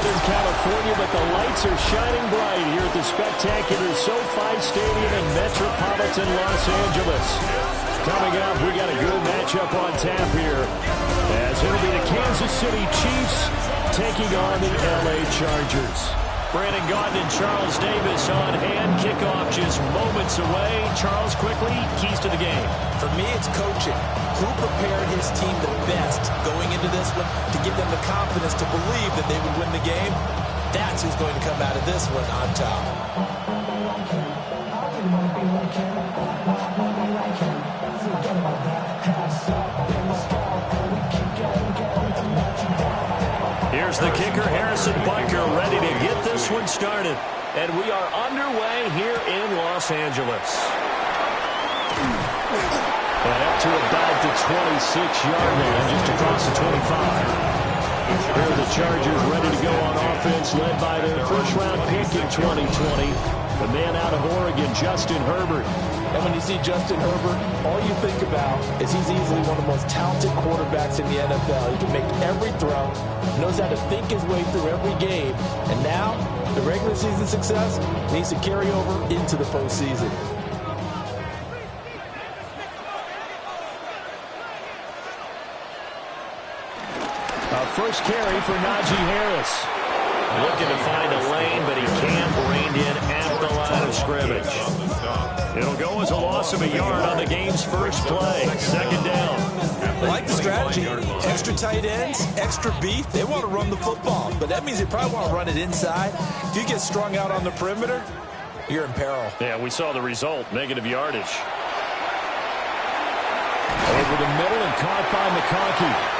Southern California, but the lights are shining bright here at the spectacular SoFi Stadium in metropolitan Los Angeles. Coming up, we got a good matchup on tap here, as it'll be the Kansas City Chiefs taking on the LA Chargers. Brandon Gaudin and Charles Davis on hand. Kickoff just moments away. Charles, quickly, keys to the game. For me, it's coaching. Who prepared his team the best going into this one to give them the confidence to believe that they would win the game? That's who's going to come out of this one on top. Here's the kicker, Harrison Butker, ready to get this one started. And we are underway here in Los Angeles. And up to about the 26-yard line, just across the 25. Here are the Chargers ready to go on offense, led by their first-round pick in 2020. The man out of Oregon, Justin Herbert. And when you see Justin Herbert, all you think about is he's easily one of the most talented quarterbacks in the NFL. He can make every throw, knows how to think his way through every game. And now, the regular season success needs to carry over into the postseason. First carry for Najee Harris. Looking to find a lane, but he can't. Reined in at the line of scrimmage. It'll go as a loss of a yard on the game's first play. Second down. I like the strategy. Extra tight ends, extra beef. They want to run the football, but that means they probably want to run it inside. If you get strung out on the perimeter, you're in peril. Yeah, we saw the result. Negative yardage. Over the middle and caught by McConkey.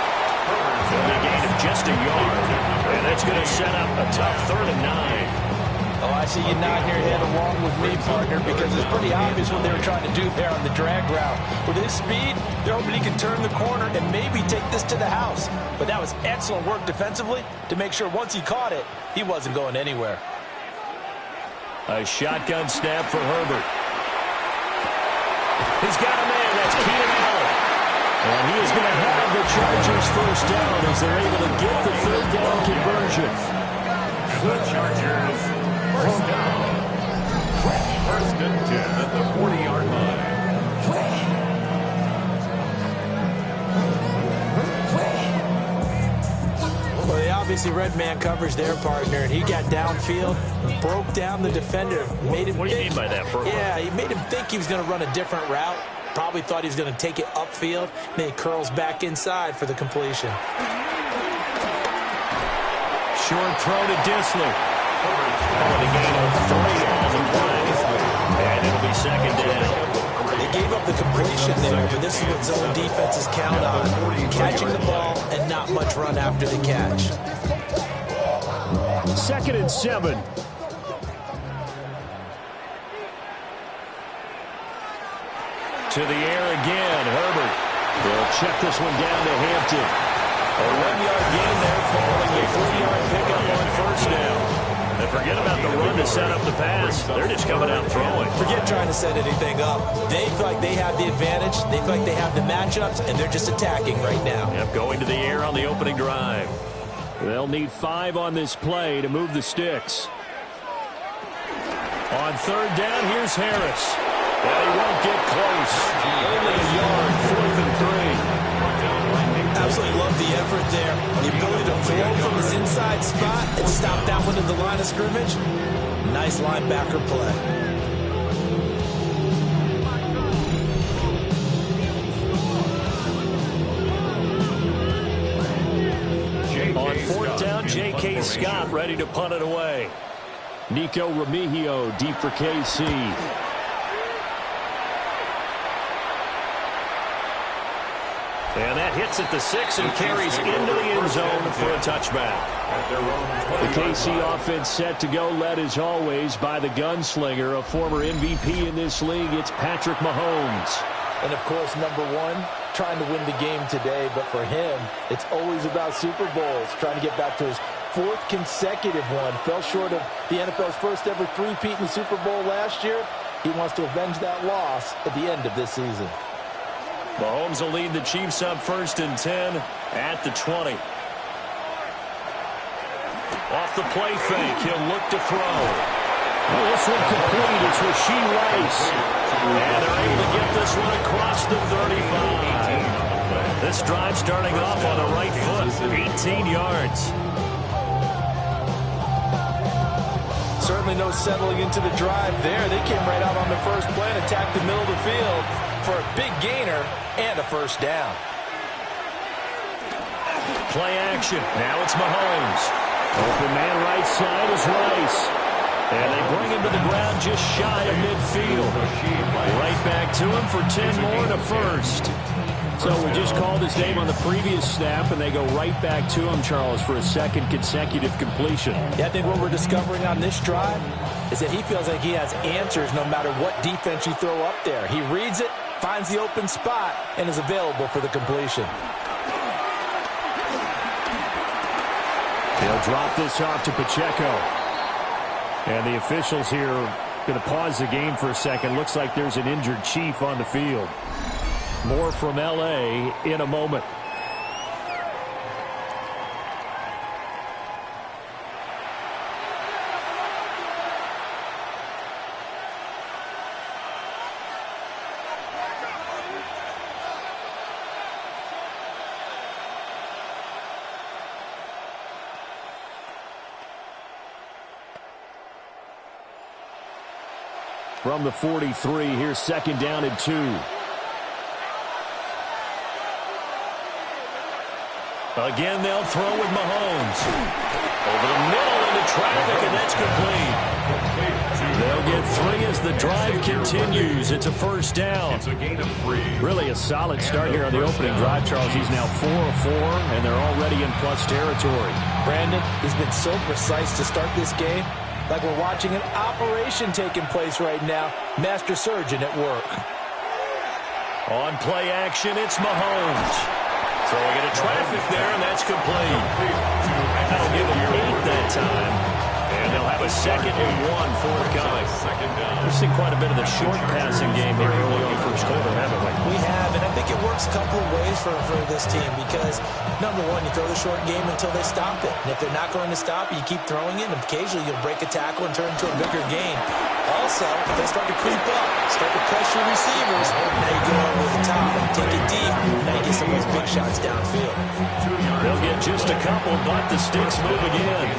A gain of just a yard. And that's going to set up a tough 3rd and 9. Oh, I see you nodding your head along with me, partner, because it's pretty obvious what they were trying to do there on the drag route. With his speed, they're hoping he can turn the corner and maybe take this to the house. But that was excellent work defensively to make sure once he caught it, he wasn't going anywhere. A shotgun snap for Herbert. He's got a man. That's Keenan Allen. And he is going to have the Chargers first down as they're able to get the 3rd down conversion. The Chargers first down. First and 10 at the 40-yard line. Well, they obviously read man coverage their partner, and he got downfield, broke down the defender, made him What do you mean by that, bro? Yeah, he made him think he was going to run a different route. Probably thought he was going to take it upfield, and then he curls back inside for the completion. Short throw to Dissly. Oh, the gain of 3 on the play. And it'll be second down. They gave up the completion there, but this is what zone defenses count on. Catching the ball and not much run after the catch. 2nd and 7. To the air again, Herbert. They'll check this one down to Hampton. A 1-yard gain there following a 3-yard pickup on first down. And forget about the run to set up the pass. They're just coming out throwing. Forget trying to set anything up. They feel like they have the advantage. They feel like they have the matchups, and they're just attacking right now. Yep, going to the air on the opening drive. They'll need 5 on this play to move the sticks. On 3rd down, here's Harris. But he won't get close. Only a yard, 4th and 3. Absolutely love the effort there. The ability to flow from his inside spot and stop that one at the line of scrimmage. Nice linebacker play. On 4th down, J.K. Scott ready to punt it away. Nico Remigio deep for KC. And that hits at the 6 and carries into the end zone for a touchback. The KC offense set to go, led as always by the gunslinger, a former MVP in this league. It's Patrick Mahomes. And, of course, number 1, trying to win the game today. But for him, it's always about Super Bowls, trying to get back to his 4th consecutive one. Fell short of the NFL's first ever three-peat in the Super Bowl last year. He wants to avenge that loss at the end of this season. Mahomes will lead the Chiefs up 1st and 10 at the 20. Off the play fake, he'll look to throw. Well, this one complete. It's Rashee Rice. And they're able to get this one across the 35. This drive starting off on the right foot, 18 yards. Certainly no settling into the drive there. They came right out on the first play and attacked the middle of the field for a big gainer and a first down. Play action. Now it's Mahomes. Open man right side is Rice. And they bring him to the ground just shy of midfield. Right back to him for 10 more and a first. So we just called his name on the previous snap, and they go right back to him, Charles, for a second consecutive completion. Yeah, I think what we're discovering on this drive is that he feels like he has answers no matter what defense you throw up there. He reads it, finds the open spot, and is available for the completion. They'll drop this off to Pacheco. And the officials here are going to pause the game for a second. Looks like there's an injured Chief on the field. More from L.A. in a moment. From the 43, here's second down and 2. Again, they'll throw with Mahomes. Over the middle into traffic, and that's complete. They'll get 3 as the drive continues. It's a first down. It's a gain of 3. Really a solid start here on the opening drive, Charles. He's now 4 of 4, and they're already in plus territory. Brandon, he's been so precise to start this game. Like we're watching an operation taking place right now. Master surgeon at work. On play action, it's Mahomes. Throwing into traffic there, and that's complete. That'll give them 8 that time. And they'll have a 2nd and 1 forthcoming. We've seen quite a bit of the short passing game here early on first quarter, haven't we? We have, and I think it works a couple of ways for this team because, number one, you throw the short game until they stop it. And if they're not going to stop it, you keep throwing it, and occasionally you'll break a tackle and turn into a bigger gain. Also, if they start to creep up, start to pressure receivers, now you go over the top, take it deep, and now you get some of those big shots downfield. They'll get just a couple, but the sticks move again.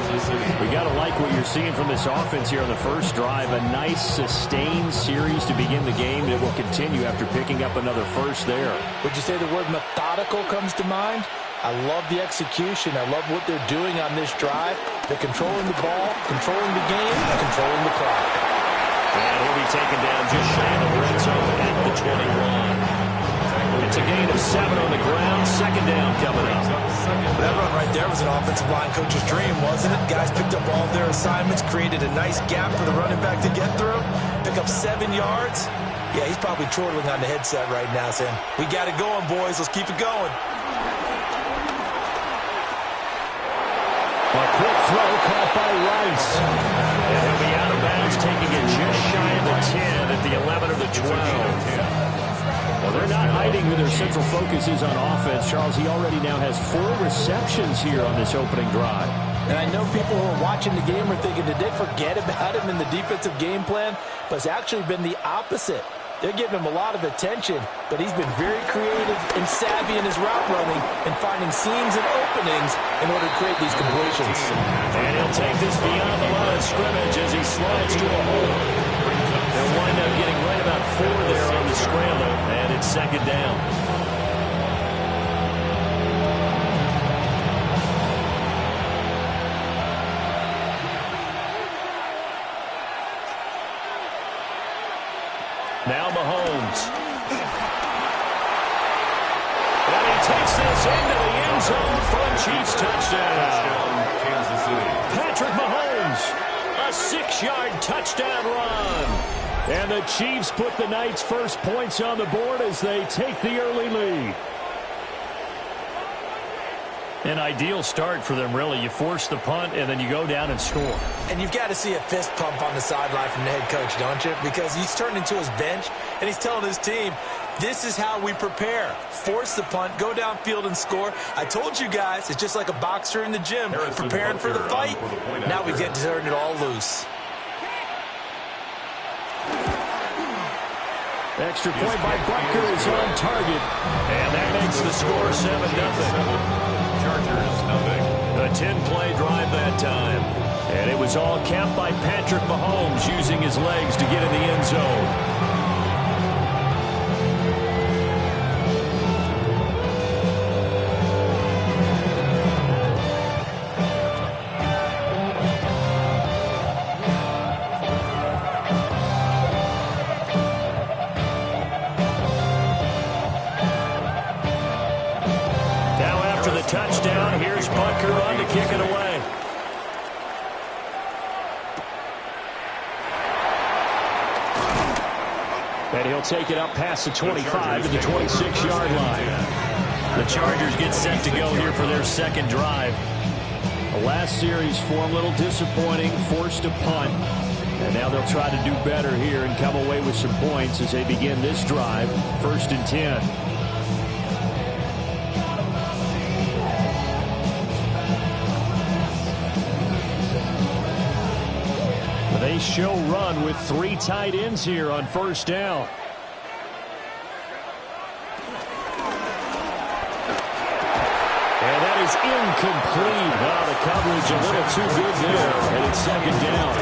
We got to like what you're seeing from this offense here on the first drive. A nice, sustained series to begin the game that will continue after picking up another first there. Would you say the word methodical comes to mind? I love the execution. I love what they're doing on this drive. They're controlling the ball, controlling the game, and controlling the clock. And he'll be taken down just shy of the red zone at the 21. It's a gain of 7 on the ground. Second down coming up. That run right there was an offensive line coach's dream, wasn't it? Guys picked up all of their assignments, created a nice gap for the running back to get through, pick up 7 yards. Yeah, he's probably chortling on the headset right now saying, we got it going, boys. Let's keep it going. A quick throw caught by Rice. And he'll be out of bounds, taking it just shy of the 10 at the 11 or the 12. Well, they're not hiding who their central focus is on offense. Charles, he already now has 4 receptions here on this opening drive. And I know people who are watching the game are thinking, did they forget about him in the defensive game plan? But it's actually been the opposite. They're giving him a lot of attention, but he's been very creative and savvy in his route running and finding seams and openings in order to create these completions. And he'll take this beyond the line of scrimmage as he slides to a hole. They'll wind up getting right about 4 there on the scramble, and it's second down. Now Mahomes. And he takes this into the end zone for a Chiefs touchdown. Kansas City. Patrick Mahomes, a 6-yard touchdown run. And the Chiefs put the night's first points on the board as they take the early lead. An ideal start for them, really. You force the punt, and then you go down and score. And you've got to see a fist pump on the sideline from the head coach, don't you? Because he's turned into his bench, and he's telling his team, This is how we prepare. Force the punt, go downfield and score. I told you guys, it's just like a boxer in the gym, preparing for the fight. Now we get to turn it all loose. Extra point by Butker is on target. And that makes the score 7-0. Chargers, nothing. A 10-play drive that time. And it was all capped by Patrick Mahomes using his legs to get in the end zone. Touchdown. Here's Butker on to kick it away. And he'll take it up past the 25 to the 26-yard line. The Chargers get set to go here for their second drive. The last series for them a little disappointing, forced a punt. And now they'll try to do better here and come away with some points as they begin this drive. 1st and 10. They show run with 3 tight ends here on 1st down. And that is incomplete. Wow, the coverage a little too good there. And it's 2nd down.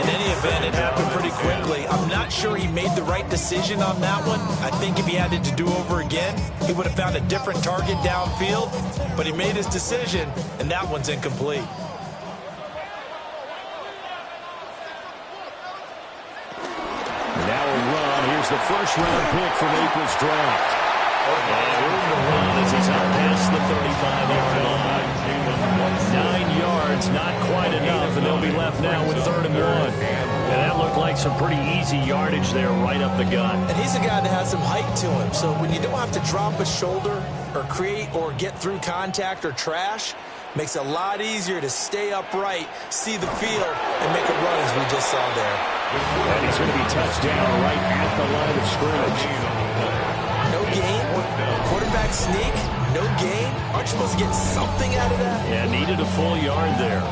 In any event, it happened pretty quickly. I'm not sure he made the right decision on that one. I think if he had it to do over again, he would have found a different target downfield. But he made his decision, and that one's incomplete. The first-round pick from April's draft. And room to run as he's out past the 35-yard line. 9 yards, not quite enough, and they'll be left now with 3rd and 1. And that looked like some pretty easy yardage there right up the gut. And he's a guy that has some height to him, so when you don't have to drop a shoulder or create or get through contact or trash, makes it a lot easier to stay upright, see the field, and make a run as we just saw there. And he's going to be touched down right at the line of scrimmage. No gain. Quarterback sneak. No gain. Aren't you supposed to get something out of that? Yeah, needed a full yard there.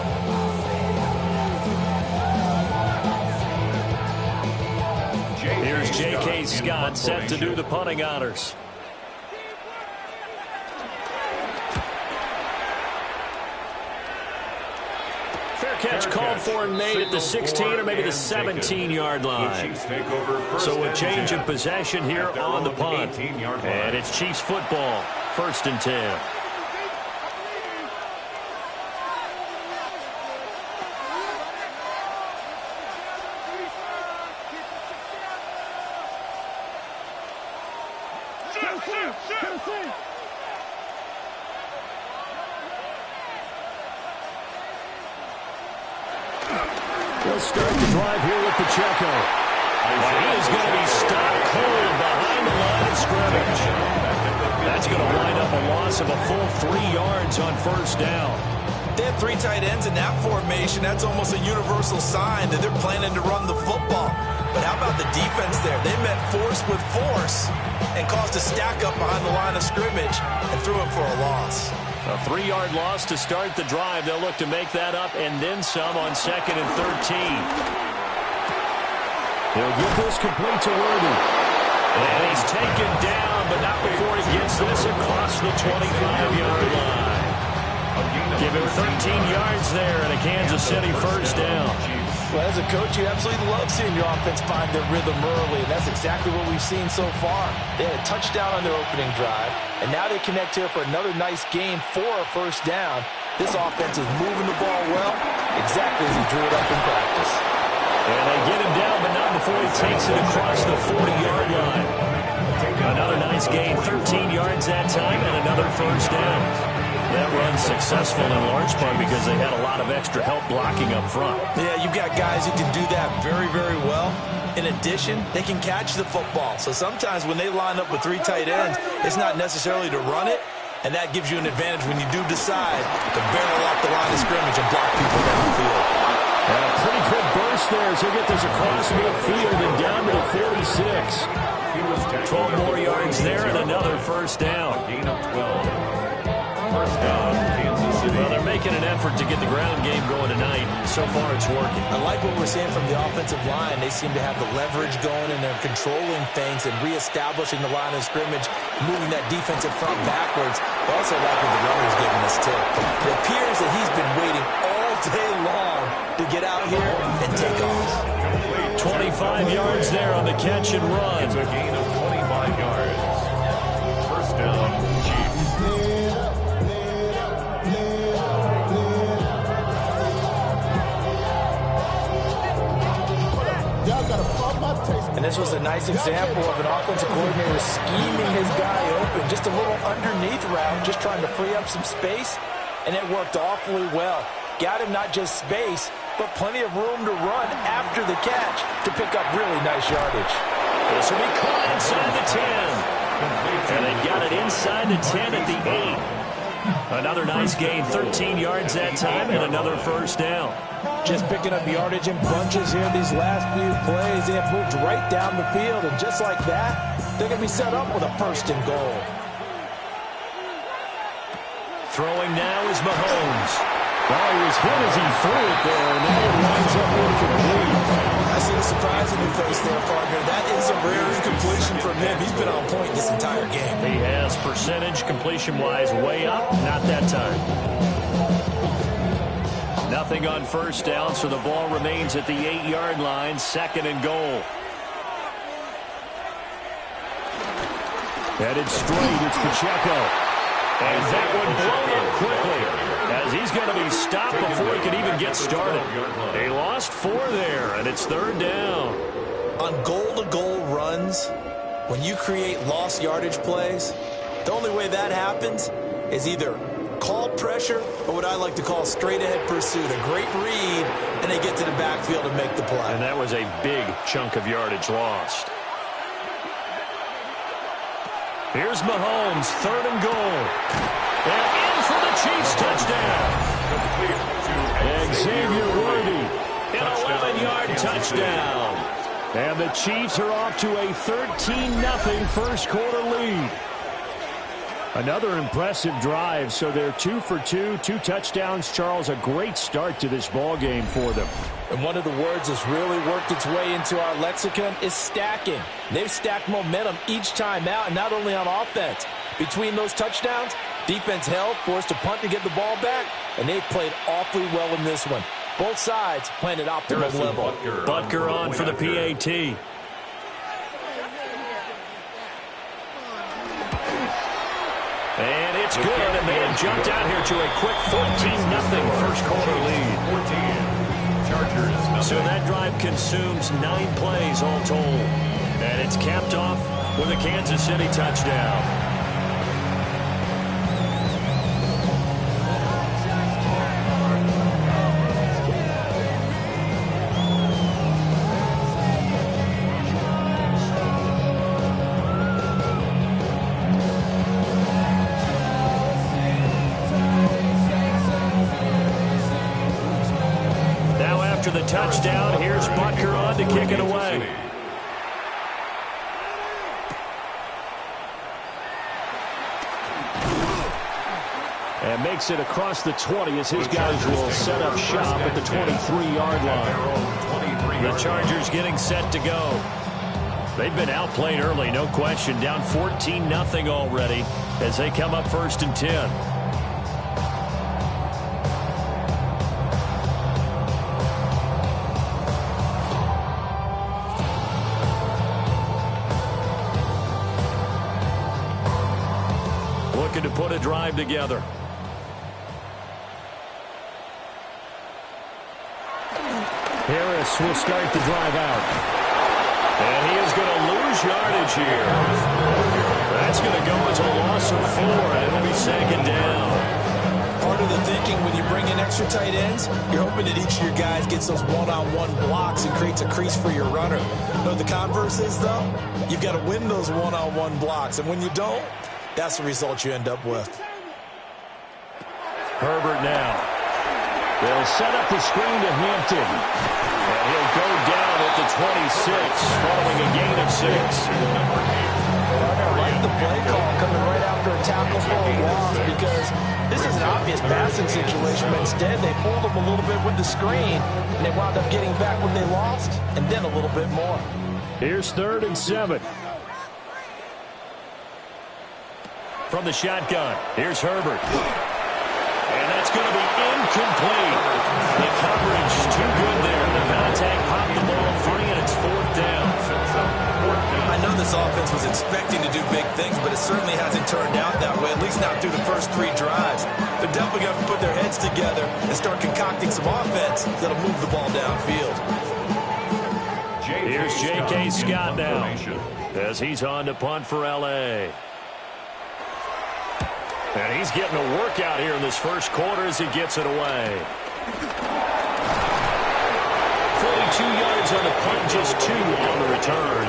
Here's J.K. Scott set to do the punting honors. Catch called for and made at the 16 or maybe the 17-yard line. So a change of possession here on the punt. And it's Chiefs football, 1st and 10. They'll start the drive here with Pacheco. He is going to be stopped cold behind the line of scrimmage. That's going to wind up a loss of a full 3 yards on 1st down. They have 3 tight ends in that formation. That's almost a universal sign that they're planning to run the football. But how about the defense there? They met force with force and caused a stack up behind the line of scrimmage and threw him for a loss. A 3-yard loss to start the drive. They'll look to make that up and then some on 2nd and 13. He'll get this complete to Worthy. And he's taken down, but not before he gets this across the 25-yard line. Give him 13 yards there and a Kansas City 1st down. Well, as a coach, you absolutely love seeing your offense find their rhythm early, and that's exactly what we've seen so far. They had a touchdown on their opening drive, and now they connect here for another nice gain for a 1st down. This offense is moving the ball well, exactly as he drew it up in practice. And they get him down, but not before he takes it across the 40-yard line. Another nice gain, 13 yards that time, and another 1st down. That run's successful in large part because they had a lot of extra help blocking up front. Yeah, you've got guys who can do that very, very well. In addition, they can catch the football. So sometimes when they line up with 3 tight ends, it's not necessarily to run it, and that gives you an advantage when you do decide to barrel off the line of scrimmage and block people downfield. And a pretty good burst there as he'll get this across midfield and down to the 46. 12 more yards there and another first down. Gain of 12. First down, Kansas City. Well, they're making an effort to get the ground game going tonight. So far, it's working. I like what we're seeing from the offensive line. They seem to have the leverage going, and they're controlling things and reestablishing the line of scrimmage, moving that defensive front backwards. I also like what the runner's giving us, too. It appears that he's been waiting all day long to get out here and take off. 25 yards there on the catch and run. It's a gain of 25 yards. First down, Chiefs. And this was a nice example of an offensive coordinator scheming his guy open. Just a little underneath route, just trying to free up some space, and it worked awfully well. Got him not just space, but plenty of room to run after the catch to pick up really nice yardage. This will be caught inside the 10. And they got it inside the 10 at the 8. Another nice gain, 13 yards that time, and another first down. Just picking up yardage in bunches here these last few plays. They have moved right down the field, and just like that, they're going to be set up with a first and goal. Throwing now is Mahomes. Well, he was hit as he threw it there, and now it winds up incomplete. I see the surprise in your face there, partner. That is a rare incompletion from him. He's been on point this entire game. He has percentage completion-wise way up, not that time. Nothing on first down, so the ball remains at the 8-yard line, second and goal. Headed straight, it's Pacheco. And that one blown up quickly, as he's going to be stopped before he can even get started. They lost 4 there, and it's third down. On goal-to-goal runs, when you create lost yardage plays, the only way that happens is either called pressure or what I like to call straight-ahead pursuit. A great read, and they get to the backfield and make the play. And that was a big chunk of yardage lost. Here's Mahomes, third and goal. And in for the Chiefs touchdown. And Xavier Worthy, an 11-yard touchdown. And the Chiefs are off to a 13-0 first quarter lead. Another impressive drive, so they're 2 for 2, 2 touchdowns. Charles, a great start to this ball game for them. And one of the words that's really worked its way into our lexicon is stacking. They've stacked momentum each time out, and not only on offense. Between those touchdowns, defense held, forced a punt to get the ball back, and they played awfully well in this one. Both sides playing at optimal level. Butker on for the PAT. And it's good, and they have jumped out here to a quick 14-0 first quarter lead. So that drive consumes 9 plays all told. And it's capped off with a Kansas City touchdown. The touchdown. Here's Butker on to kick it away. And makes it across the 20 as his guys will set up shop at the 23-yard line. The Chargers getting set to go. They've been outplayed early, no question. Down 14-0 already as they come up first and 10. To put a drive together. Harris will start the drive out. And he is going to lose yardage here. That's going to go as a loss of 4, and it'll be second down. Part of the thinking when you bring in extra tight ends, you're hoping that each of your guys gets those one-on-one blocks and creates a crease for your runner. You know what the converse is, though? You've got to win those one-on-one blocks, and when you don't, that's the result you end up with. Herbert now. They'll set up the screen to Hampton. And he'll go down at the 26 following a gain of 6. I like the play call coming right after a tackle for a loss because this is an obvious passing situation, but instead they fooled them a little bit with the screen, and they wound up getting back what they lost, and then a little bit more. Here's 3rd and 7. From the shotgun, here's Herbert. And that's going to be incomplete. The coverage too good there. The contact popped the ball free, and it's 4th down. I know this offense was expecting to do big things, but it certainly hasn't turned out that way, at least not through the first 3 drives. They're definitely going to put their heads together and start concocting some offense that'll move the ball downfield. Here's J.K. Scott now as he's on to punt for L.A. And he's getting a workout here in this first quarter as he gets it away. 42 yards on the punt, just 2 on the return.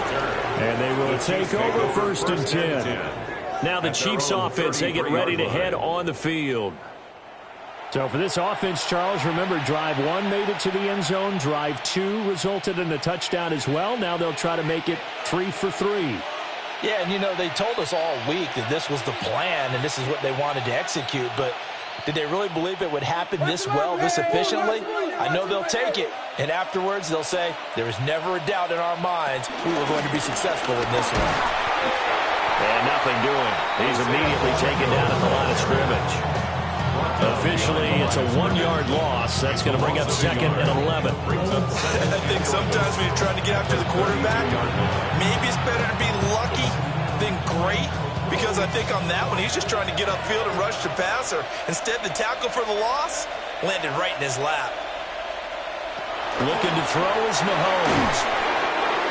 And they will take over 1st and 10. Now the Chiefs offense, they get ready to head on the field. So for this offense, Charles, remember drive 1 made it to the end zone. Drive 2 resulted in a touchdown as well. Now they'll try to make it 3 for 3. Yeah, and you know, they told us all week that this was the plan and this is what they wanted to execute, but did they really believe it would happen this well, this efficiently? I know they'll take it, and afterwards they'll say, there was never a doubt in our minds we were going to be successful in this one. And nothing doing. He's immediately taken down at the line of scrimmage. Officially, it's a 1-yard loss. That's going to bring up 2nd and 11. I think sometimes when you're trying to get after the quarterback, maybe it's better to be lucky than great, because I think on that one, he's just trying to get upfield and rush the passer. Instead, the tackle for the loss landed right in his lap. Looking to throw is Mahomes.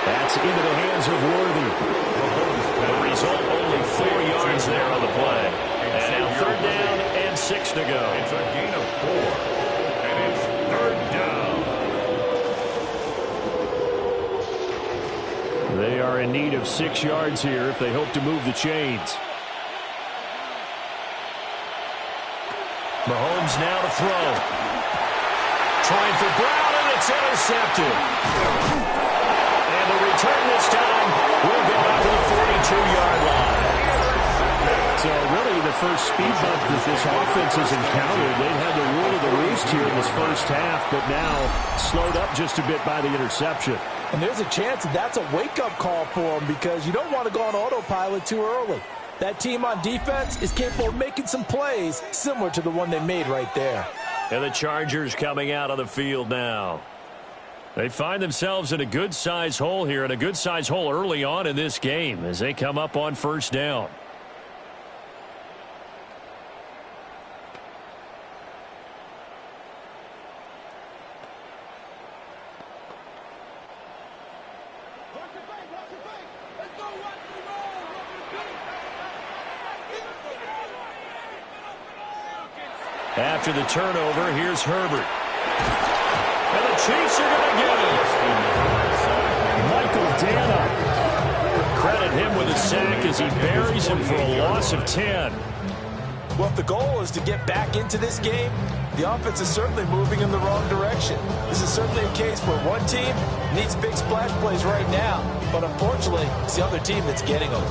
That's into the hands of Worthy. The result, only 4 yards there on the play. And now 3rd down and 6 to go. It's a gain of 4, and it's 3rd down. They are in need of 6 yards here if they hope to move the chains. Mahomes now to throw. Trying for Brown, and it's intercepted. And the return this time will go out to the 42-yard line. So really the first speed bump that this offense has encountered, they've had the rule of the roost here in this first half, but now slowed up just a bit by the interception. And there's a chance that that's a wake-up call for them because you don't want to go on autopilot too early. That team on defense is capable of making some plays similar to the one they made right there. And the Chargers coming out on the field now. They find themselves in a good-sized hole here, and a good-sized hole early on in this game as they come up on 1st down. After the turnover, here's Herbert. And the Chiefs are going to get it. Michael Dana. Credit him with a sack as he buries him for a loss of 10. Well, if the goal is to get back into this game, the offense is certainly moving in the wrong direction. This is certainly a case where one team needs big splash plays right now, but unfortunately, it's the other team that's getting them.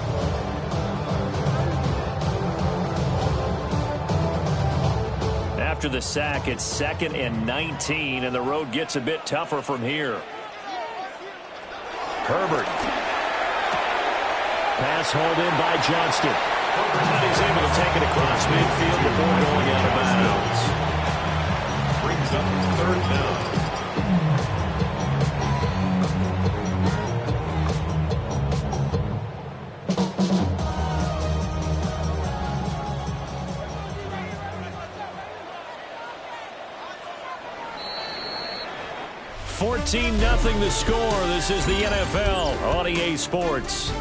After the sack, it's 2nd and 19, and the road gets a bit tougher from here. Herbert. Pass hauled in by Johnston. And he's able to take it across midfield before going out of bounds. Brings up 3rd down. Nothing the score. This is the NFL on EA Sports.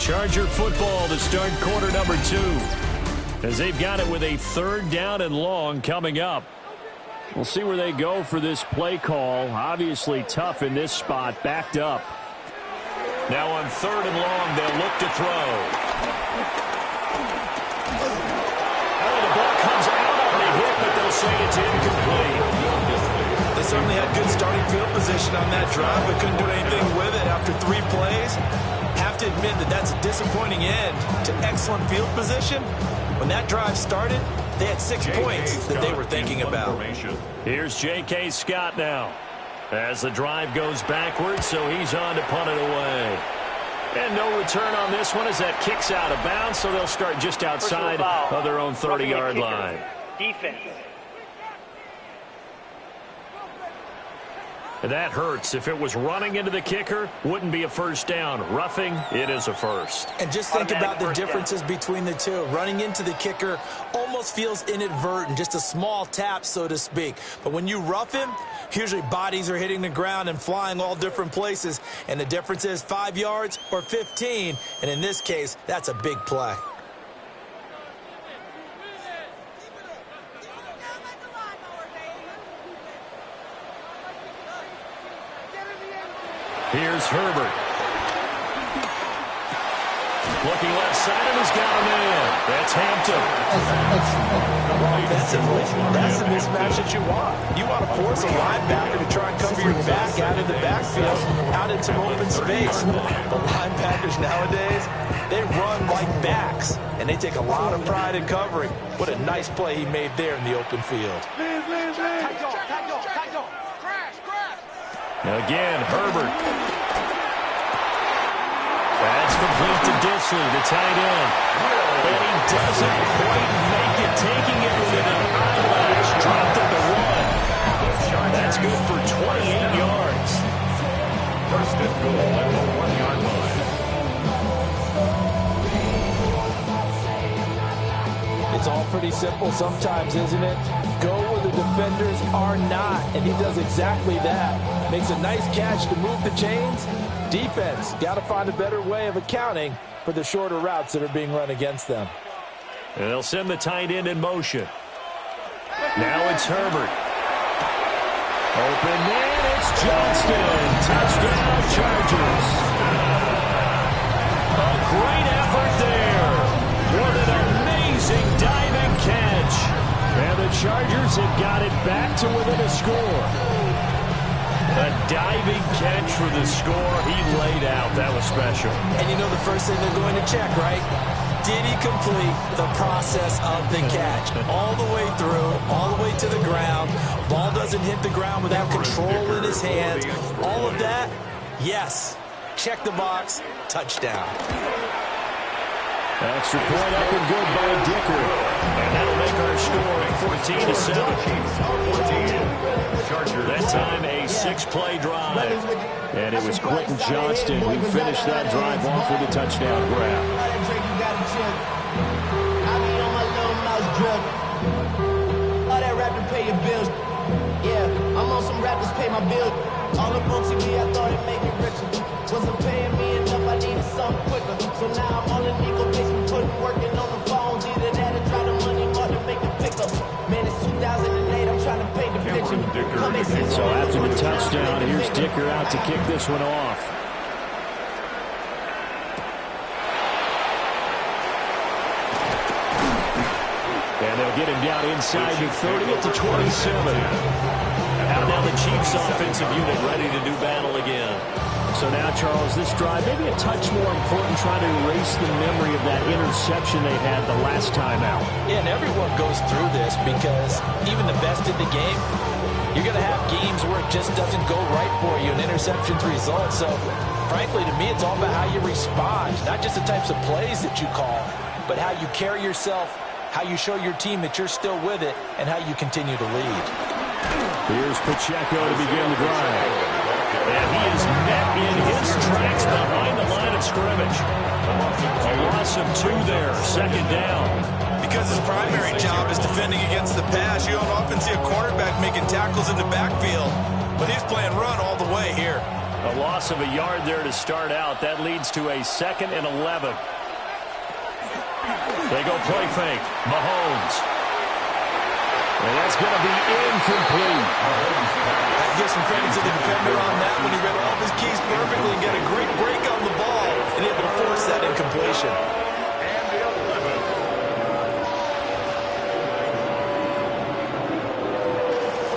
Charger football to start quarter number 2. As they've got it with a 3rd down and long coming up. We'll see where they go for this play call. Obviously tough in this spot, backed up. Now on 3rd and long, they'll look to throw. Oh, the ball comes out on the hit, but they'll say it's incomplete. They certainly had good starting field position on that drive, but couldn't do anything with it after 3 plays. Have to admit that that's a disappointing end to excellent field position. When that drive started, they had 6 points that they were thinking about. Here's J.K. Scott now. As the drive goes backwards, so he's on to punt it away. And no return on this one as that kicks out of bounds, so they'll start just outside of their own 30-yard line. Defense. That hurts. If it was running into the kicker, wouldn't be a first down. Roughing, it is a first. And just think about the differences between the two. Running into the kicker almost feels inadvertent, just a small tap, so to speak. But when you rough him, usually bodies are hitting the ground and flying all different places. And the difference is 5 yards or 15. And in this case, that's a big play. Here's Herbert. Looking left side, and he's got a man. That's Hampton. Offensively, that's the mismatch that you want. You want to force a linebacker to try and cover your back out of the backfield, out in some open space. The linebackers nowadays, they run like backs, and they take a lot of pride in covering. What a nice play he made there in the open field. Again, Herbert. That's complete to Disley, the tight end. And he doesn't quite make it, taking it within an eyelash. Dropped at the run. That's good for 28 yards. First and goal at the 1-yard line. It's all pretty simple sometimes, isn't it? Go where the defenders are not, and he does exactly that. Makes a nice catch to move the chains. Defense got to find a better way of accounting for the shorter routes that are being run against them. And they'll send the tight end in motion. Now it's Herbert. Open man, it's Johnston. Touchdown, Chargers. A great effort there. What an amazing diving catch. And the Chargers have got it back to within a score. A diving catch for the score. He laid out. That was special. And you know the first thing they're going to check, right? Did he complete the process of the catch? All the way through, all the way to the ground. Ball doesn't hit the ground without control in his hands. All of that, yes. Check the box. Touchdown. Extra point up and good by Dicker. And that'll make our score 14-7. That time a 6-play drive. And it was Quentin Johnston who finished that drive off with a touchdown grab. All that rap to pay your bills. Yeah, I'm on some rappers pay my bills. All the books in me, I thought it made me richer. Wasn't paying me enough, I needed something quicker. So now I'm on the Nico basement, working on the phones. Either that or try the money more to make the pickup. Man, it's 2008, I'm trying to paint the picture. So after the touchdown, here's Dicker out to kick this one off. And they'll get him down inside the 30 at the 27. Out now the Chiefs offensive unit ready to do battle again. So now, Charles, this drive maybe a touch more important, trying to erase the memory of that interception they had the last time out. Yeah, and everyone goes through this because even the best in the game, you're going to have games where it just doesn't go right for you, and interceptions result. So, frankly, to me, it's all about how you respond, not just the types of plays that you call, but how you carry yourself, how you show your team that you're still with it, and how you continue to lead. Here's Pacheco to begin the drive. And he is met in his tracks behind the line of scrimmage. A loss of 2 there, second down. Because his primary job is defending against the pass, you don't often see a cornerback making tackles in the backfield. But he's playing run all the way here. A loss of a yard there to start out. That leads to a 2nd and 11. They go play fake. Mahomes. And that's going to be incomplete. I give some credit to the defender on that when he read all of his keys perfectly and got a great break on the ball and able to force that incompletion.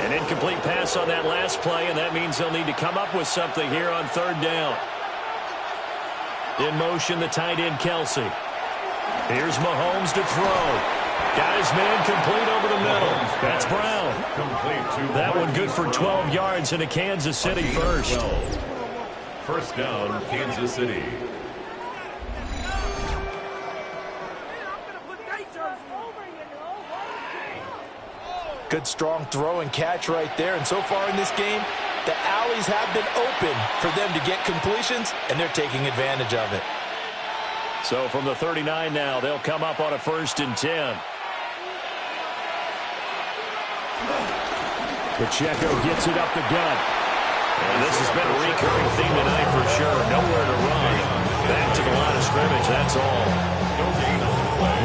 An incomplete pass on that last play, and that means they'll need to come up with something here on third down. In motion, the tight end, Kelsey. Here's Mahomes to throw. Got his man complete over the middle. That's Brown. That one good for 12 yards and a Kansas City first. First down, Kansas City. Good strong throw and catch right there. And so far in this game, the alleys have been open for them to get completions, and they're taking advantage of it. So from the 39 now, they'll come up on a 1st and 10. Pacheco gets it up the gut. And this has been a recurring theme tonight for sure. Nowhere to run. Back to the line of scrimmage, that's all.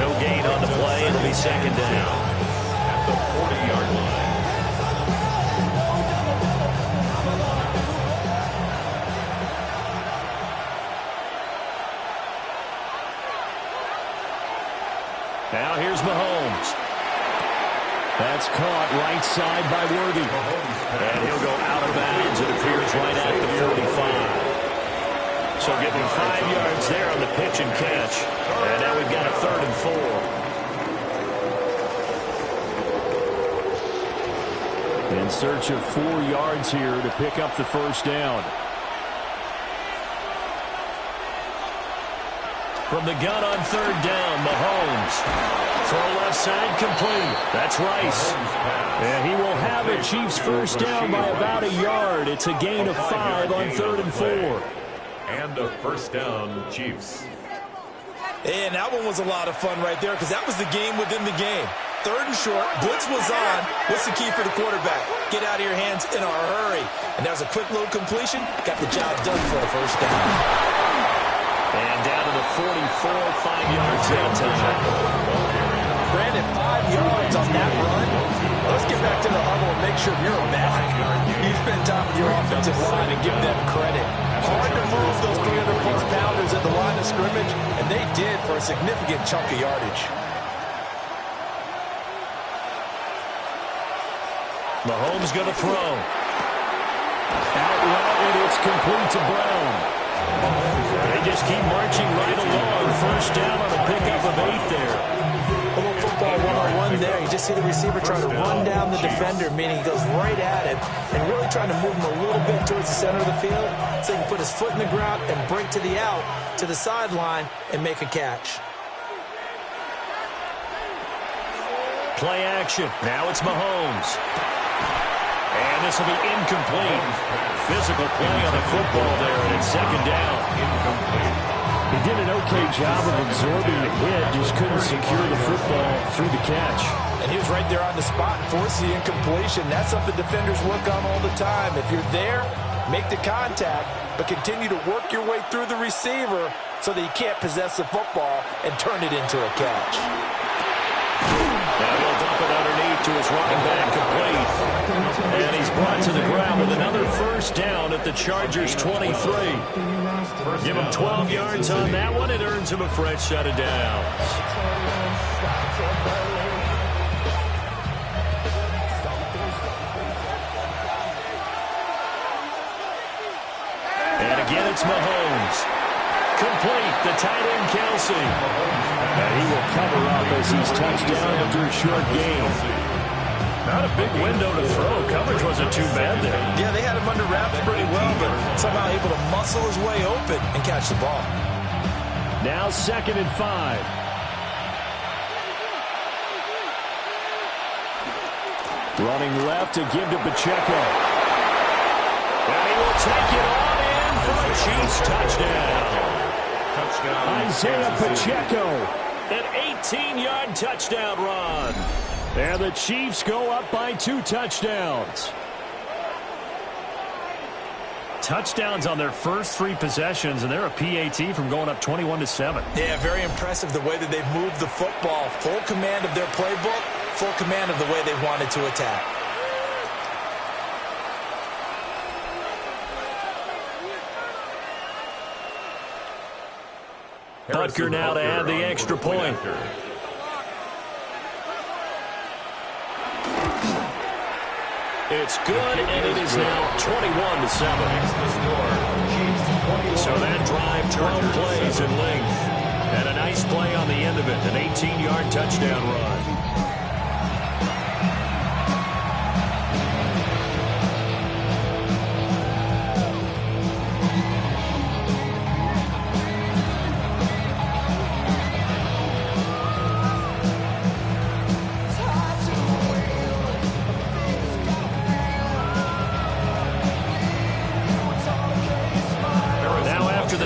No gain on the play. It'll be 2nd down. At the 40-yard line. Now here's Mahomes. That's caught right side by Worthy. And he'll go out of bounds. It appears right at the 45. So give him 5 yards there on the pitch and catch. And now we've got a 3rd and 4. In search of 4 yards here to pick up the 1st down. From the gun on 3rd down, Mahomes. Throw left side complete. That's Rice. And he will have a Chiefs 1st down by about a yard. It's a gain of 5 on 3rd and 4. And a 1st down, Chiefs. And that one was a lot of fun right there because that was the game within the game. 3rd and short, blitz was on. What's the key for the quarterback? Get out of your hands in a hurry. And there's a quick low completion. Got the job done for a 1st down. And down to the 44, 5 yards that time. Brandon, 5 yards on that run. Let's get back to the huddle and make sure you're back. You spend time with your offensive line and give them credit. Hard to move those 300-plus pounders at the line of scrimmage, and they did for a significant chunk of yardage. Mahomes going to throw. Out route, and it's complete to Brown. They just keep marching right along. 1st down on a pickup of 8 there. A little football 1-on-1 there. You just see the receiver trying to run down the defender, meaning he goes right at it and really trying to move him a little bit towards the center of the field so he can put his foot in the ground and break to the out, to the sideline, and make a catch. Play action. Now it's Mahomes. And this will be incomplete. Physical play on the football there, and it's 2nd down. Incomplete. He did an okay job of absorbing the hit, just couldn't secure the football through the catch. And he was right there on the spot and forced the incompletion. That's something defenders work on all the time. If you're there, make the contact, but continue to work your way through the receiver so that you can't possess the football and turn it into a catch. Now he'll dump it underneath to his running back complete. And he's brought to the ground with another 1st down at the Chargers 23. Give him 12 yards on that one. It earns him a fresh set of downs. And again, it's Mahomes. Complete, the tight end, Kelsey. And he will cover up as he's touched down after a short gain. Not a big window to throw. Coverage wasn't too bad there. Yeah, they had him under wraps pretty well, but somehow able to muscle his way open and catch the ball. Now 2nd and 5. Running left to give to Pacheco. And he will take it on in for a Chiefs touchdown. Isaiah Pacheco, an 18-yard touchdown run. And the Chiefs go up by 2 touchdowns. Touchdowns on their first 3 possessions, and they're a PAT from going up 21-7. Yeah, very impressive the way that they've moved the football. Full command of their playbook, full command of the way they wanted to attack. Butker now to add the extra point. It's good, and it is now 21-7. So that drive, 12 plays in length. And a nice play on the end of it, an 18-yard touchdown run.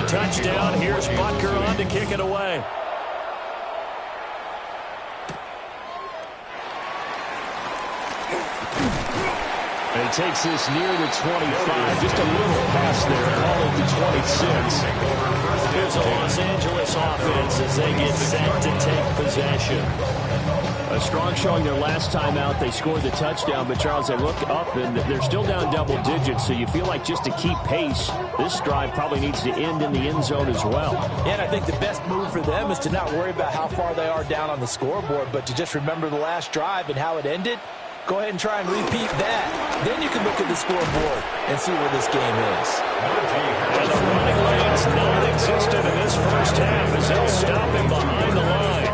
Touchdown. Here's Butker on to kick it away. And he takes this near the 25. Just a little pass there. Call it the 26. Here's a Los Angeles offense as they get set to take possession. A strong showing their last time out. They scored the touchdown, but Charles, they look up and they're still down double digits, so you feel like just to keep pace, this drive probably needs to end in the end zone as well. Yeah, and I think the best move for them is to not worry about how far they are down on the scoreboard, but to just remember the last drive and how it ended. Go ahead and try and repeat that. Then you can look at the scoreboard and see where this game is. And the running lane's non-existent in this first half as they'll stop him behind the line.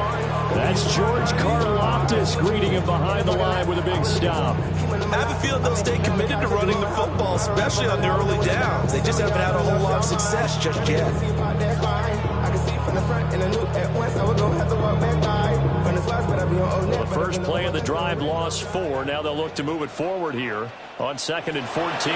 That's George Karlaftis greeting him behind the line with a big stop. I have a feeling they'll stay committed to running the football, especially on the early downs. They just haven't had a whole lot of success just yet. The first play of the drive lost 4. Now they'll look to move it forward here on 2nd and 14.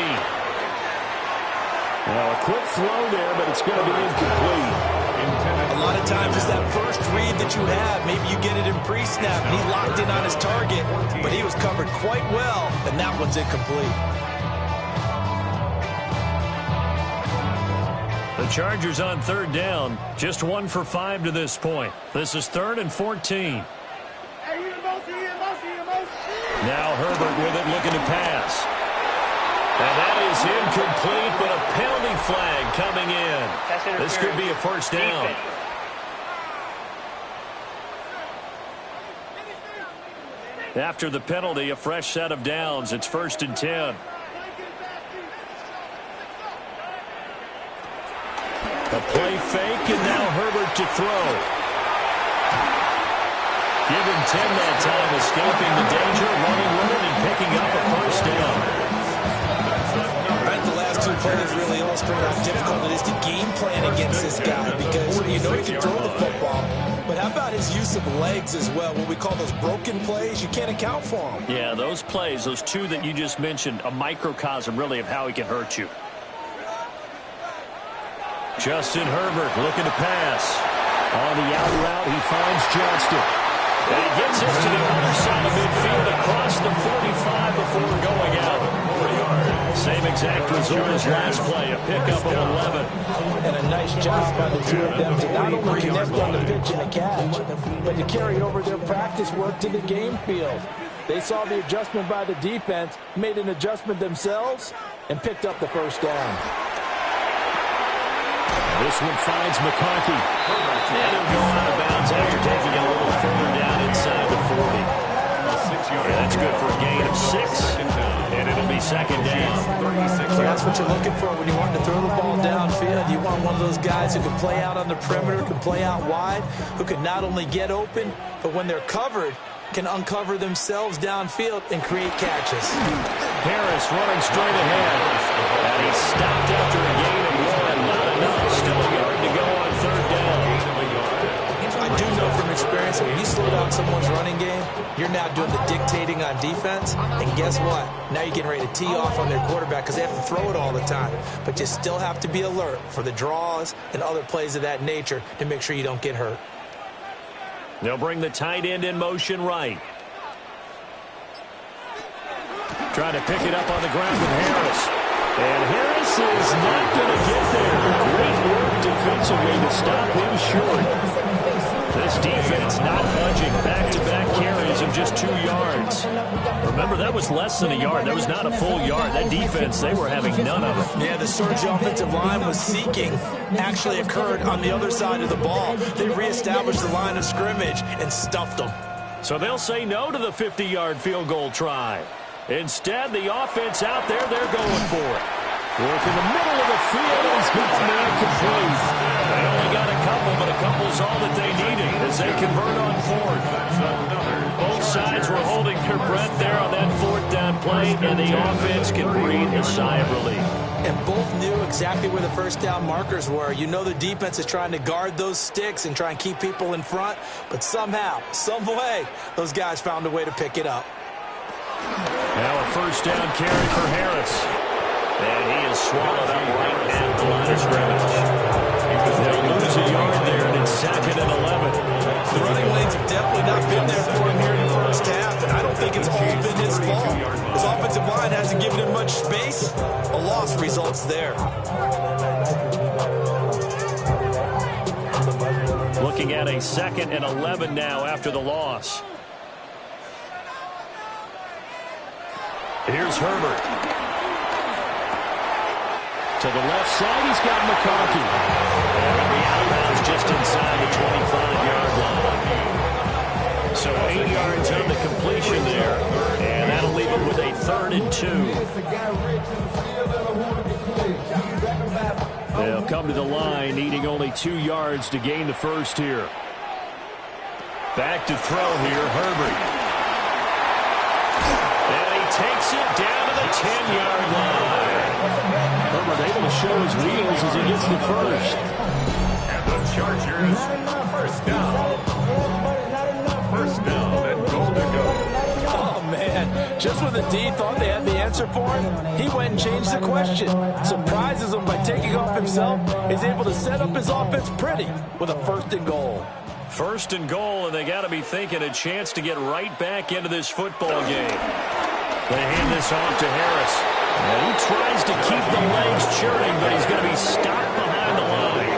Now a quick throw there, but it's going to be incomplete. A lot of times it's that first read that you have. Maybe you get it in pre-snap, and he locked in on his target, but he was covered quite well, and that one's incomplete. The Chargers on 3rd down, just 1 for 5 to this point. This is 3rd and 14. Now Herbert with it, looking to pass. And that is incomplete, but a penalty flag coming in. This could be a first down. After the penalty, a fresh set of downs. It's 1st and 10. A play fake, and now Herbert to throw. Give him 10 that time, escaping the danger, running with it, and picking up a first down. Right, the last 2 plays really illustrate how difficult it is to game plan against this guy because you know he can throw the football, but how about his use of legs as well? What we call those broken plays, you can't account for them. Yeah, those plays, those 2 that you just mentioned, a microcosm really of how he can hurt you. Justin Herbert looking to pass. On the out route, he finds Johnston. And he gets us to the other side of midfield across the 45 before going out. Same exact result as last play, a pickup of 11. And a nice job by the 2 of them to not only connect on the pitch and a catch, but to carry over their practice work to the game field. They saw the adjustment by the defense, made an adjustment themselves, and picked up the first down. This one finds McConkey. And he'll go out of bounds after taking a little further down inside the 40. And that's good for a gain of 6. And it'll be 2nd down. So that's what you're looking for when you want to throw the ball downfield. You want one of those guys who can play out on the perimeter, can play out wide, who can not only get open, but when they're covered, can uncover themselves downfield and create catches. Harris running straight ahead. And he's stopped after a gain of 1. Not enough. Still a yard to go on 3rd down. I do know from experience that when you slow down someone's running game, you're now doing the dictating on defense. And guess what? Now you're getting ready to tee off on their quarterback because they have to throw it all the time. But you still have to be alert for the draws and other plays of that nature to make sure you don't get hurt. They'll bring the tight end in motion right. Trying to pick it up on the ground with Harris. And Harris is not going to get there. Great work defensively to stop him short. This defense not budging. Back-to-back carries of just 2 yards. Remember, that was less than a yard. That was not a full yard. That defense, they were having none of it. Yeah, the surge the offensive line was seeking actually occurred on the other side of the ball. They reestablished the line of scrimmage and stuffed them. So they'll say no to the 50-yard field goal try. Instead, the offense out there, they're going for it. Work in the middle of the field, and he's got the man complete. They only got a couple, but a couple's all that they needed as they convert on 4th. Both sides were holding their breath there on that 4th down play, and the offense can breathe a sigh of relief. And both knew exactly where the first down markers were. You know the defense is trying to guard those sticks and try and keep people in front, but somehow, some way, those guys found a way to pick it up. Now a first down carry for Harris. And he is swallowed up right at the line of scrimmage. They'll lose a yard there, and it's 2nd and 11. The running lanes have definitely not been there for him here in the first half, and I don't think it's all been his fault. His offensive line hasn't given him much space. A loss results there. Looking at a 2nd and 11 now after the loss. Here's Herbert. To the left side, he's got McConkey. And the out-of-bounds just inside the 25-yard line. So 8 yards on the completion there. And that'll leave it with a 3rd and 2. They'll come to the line, needing only 2 yards to gain the first here. Back to throw here, Herbert. And he takes it down to the 10-yard line. Herbert able to show his wheels as he gets the first. And the Chargers, first down. First down and goal to go. Oh, man. Just when the D thought they had the answer for him, he went and changed the question. Surprises him by taking off himself. Is able to set up his offense pretty with a 1st and goal. 1st and goal, and they got to be thinking a chance to get right back into this football game. They hand this off to Harris. And he tries to keep the legs churning, but he's going to be stopped behind the line.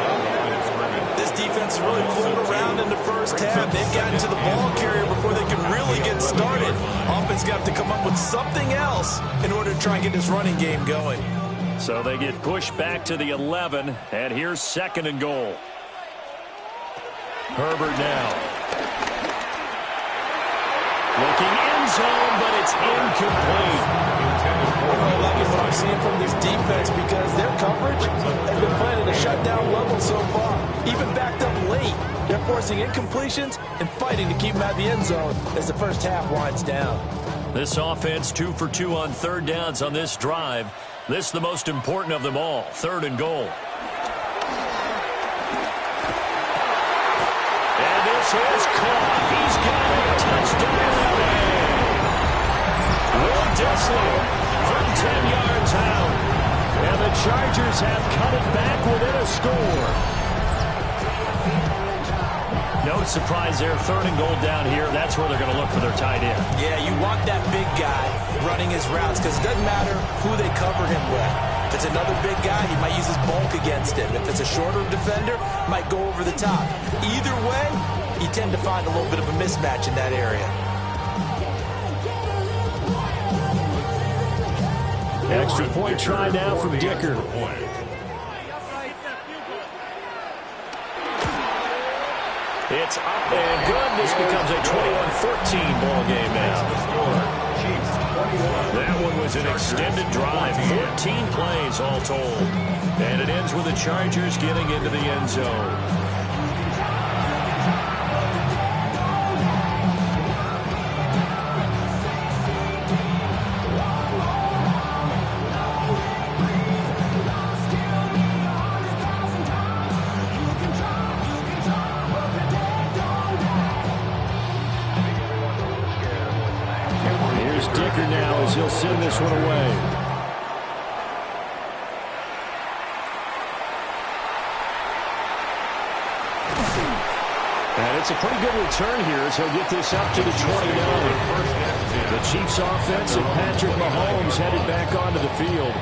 This defense really flew around in the first half. They've gotten to the ball carrier before they can really get started. Offense got to come up with something else in order to try and get this running game going. So they get pushed back to the 11, and here's 2nd and goal. Herbert now. Looking end zone, but it's incomplete. I like what I'm seeing from this defense because their coverage has been playing at a shutdown level so far. Even backed up late, they're forcing incompletions and fighting to keep them out of the end zone as the first half winds down. This offense 2 for 2 on 3rd downs on this drive. This is the most important of them all, 3rd and goal. And this is caught. He's got a touchdown. Will Dissly from 10 yards out. And the Chargers have cut it back within a score. No surprise there. 3rd and goal down here. That's where they're going to look for their tight end. Yeah, you want that big guy running his routes because it doesn't matter who they cover him with. If it's another big guy, he might use his bulk against him. If it's a shorter defender, might go over the top. Either way, you tend to find a little bit of a mismatch in that area. Extra point try now from Dicker. It's up and good. This becomes a 21-14 ball game now. That one was an extended drive, 14 plays all told. And it ends with the Chargers getting into the end zone. Now as he'll send this one away. And it's a pretty good return here as he'll get this up to the 29. The Chiefs offense and Patrick Mahomes headed back onto the field.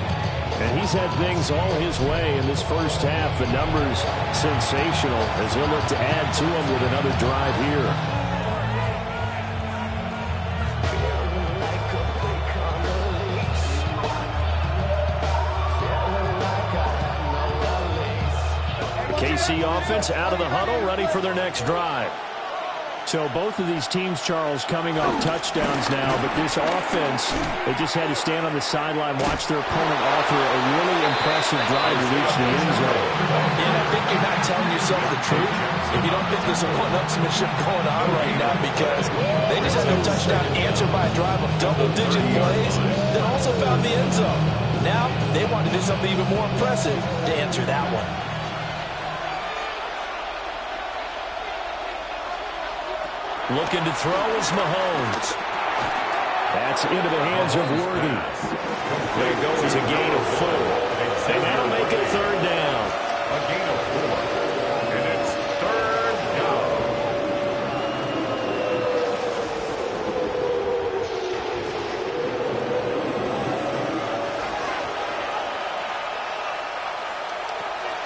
And he's had things all his way in this first half. The numbers sensational as he'll look to add to them with another drive here. The KC offense out of the huddle, ready for their next drive. So both of these teams, Charles, coming off touchdowns now, but this offense, they just had to stand on the sideline, watch their opponent offer a really impressive drive to reach the end zone. And I think you're not telling yourself the truth if you don't think there's some one-upsmanship going on right now, because they just had their touchdown answered by a drive of double-digit plays that also found the end zone. Now they want to do something even more impressive to answer that one. Looking to throw is Mahomes. That's into the hands of Worthy. There goes a gain of 4. And that'll make it third down. A gain of 4. And it's third down.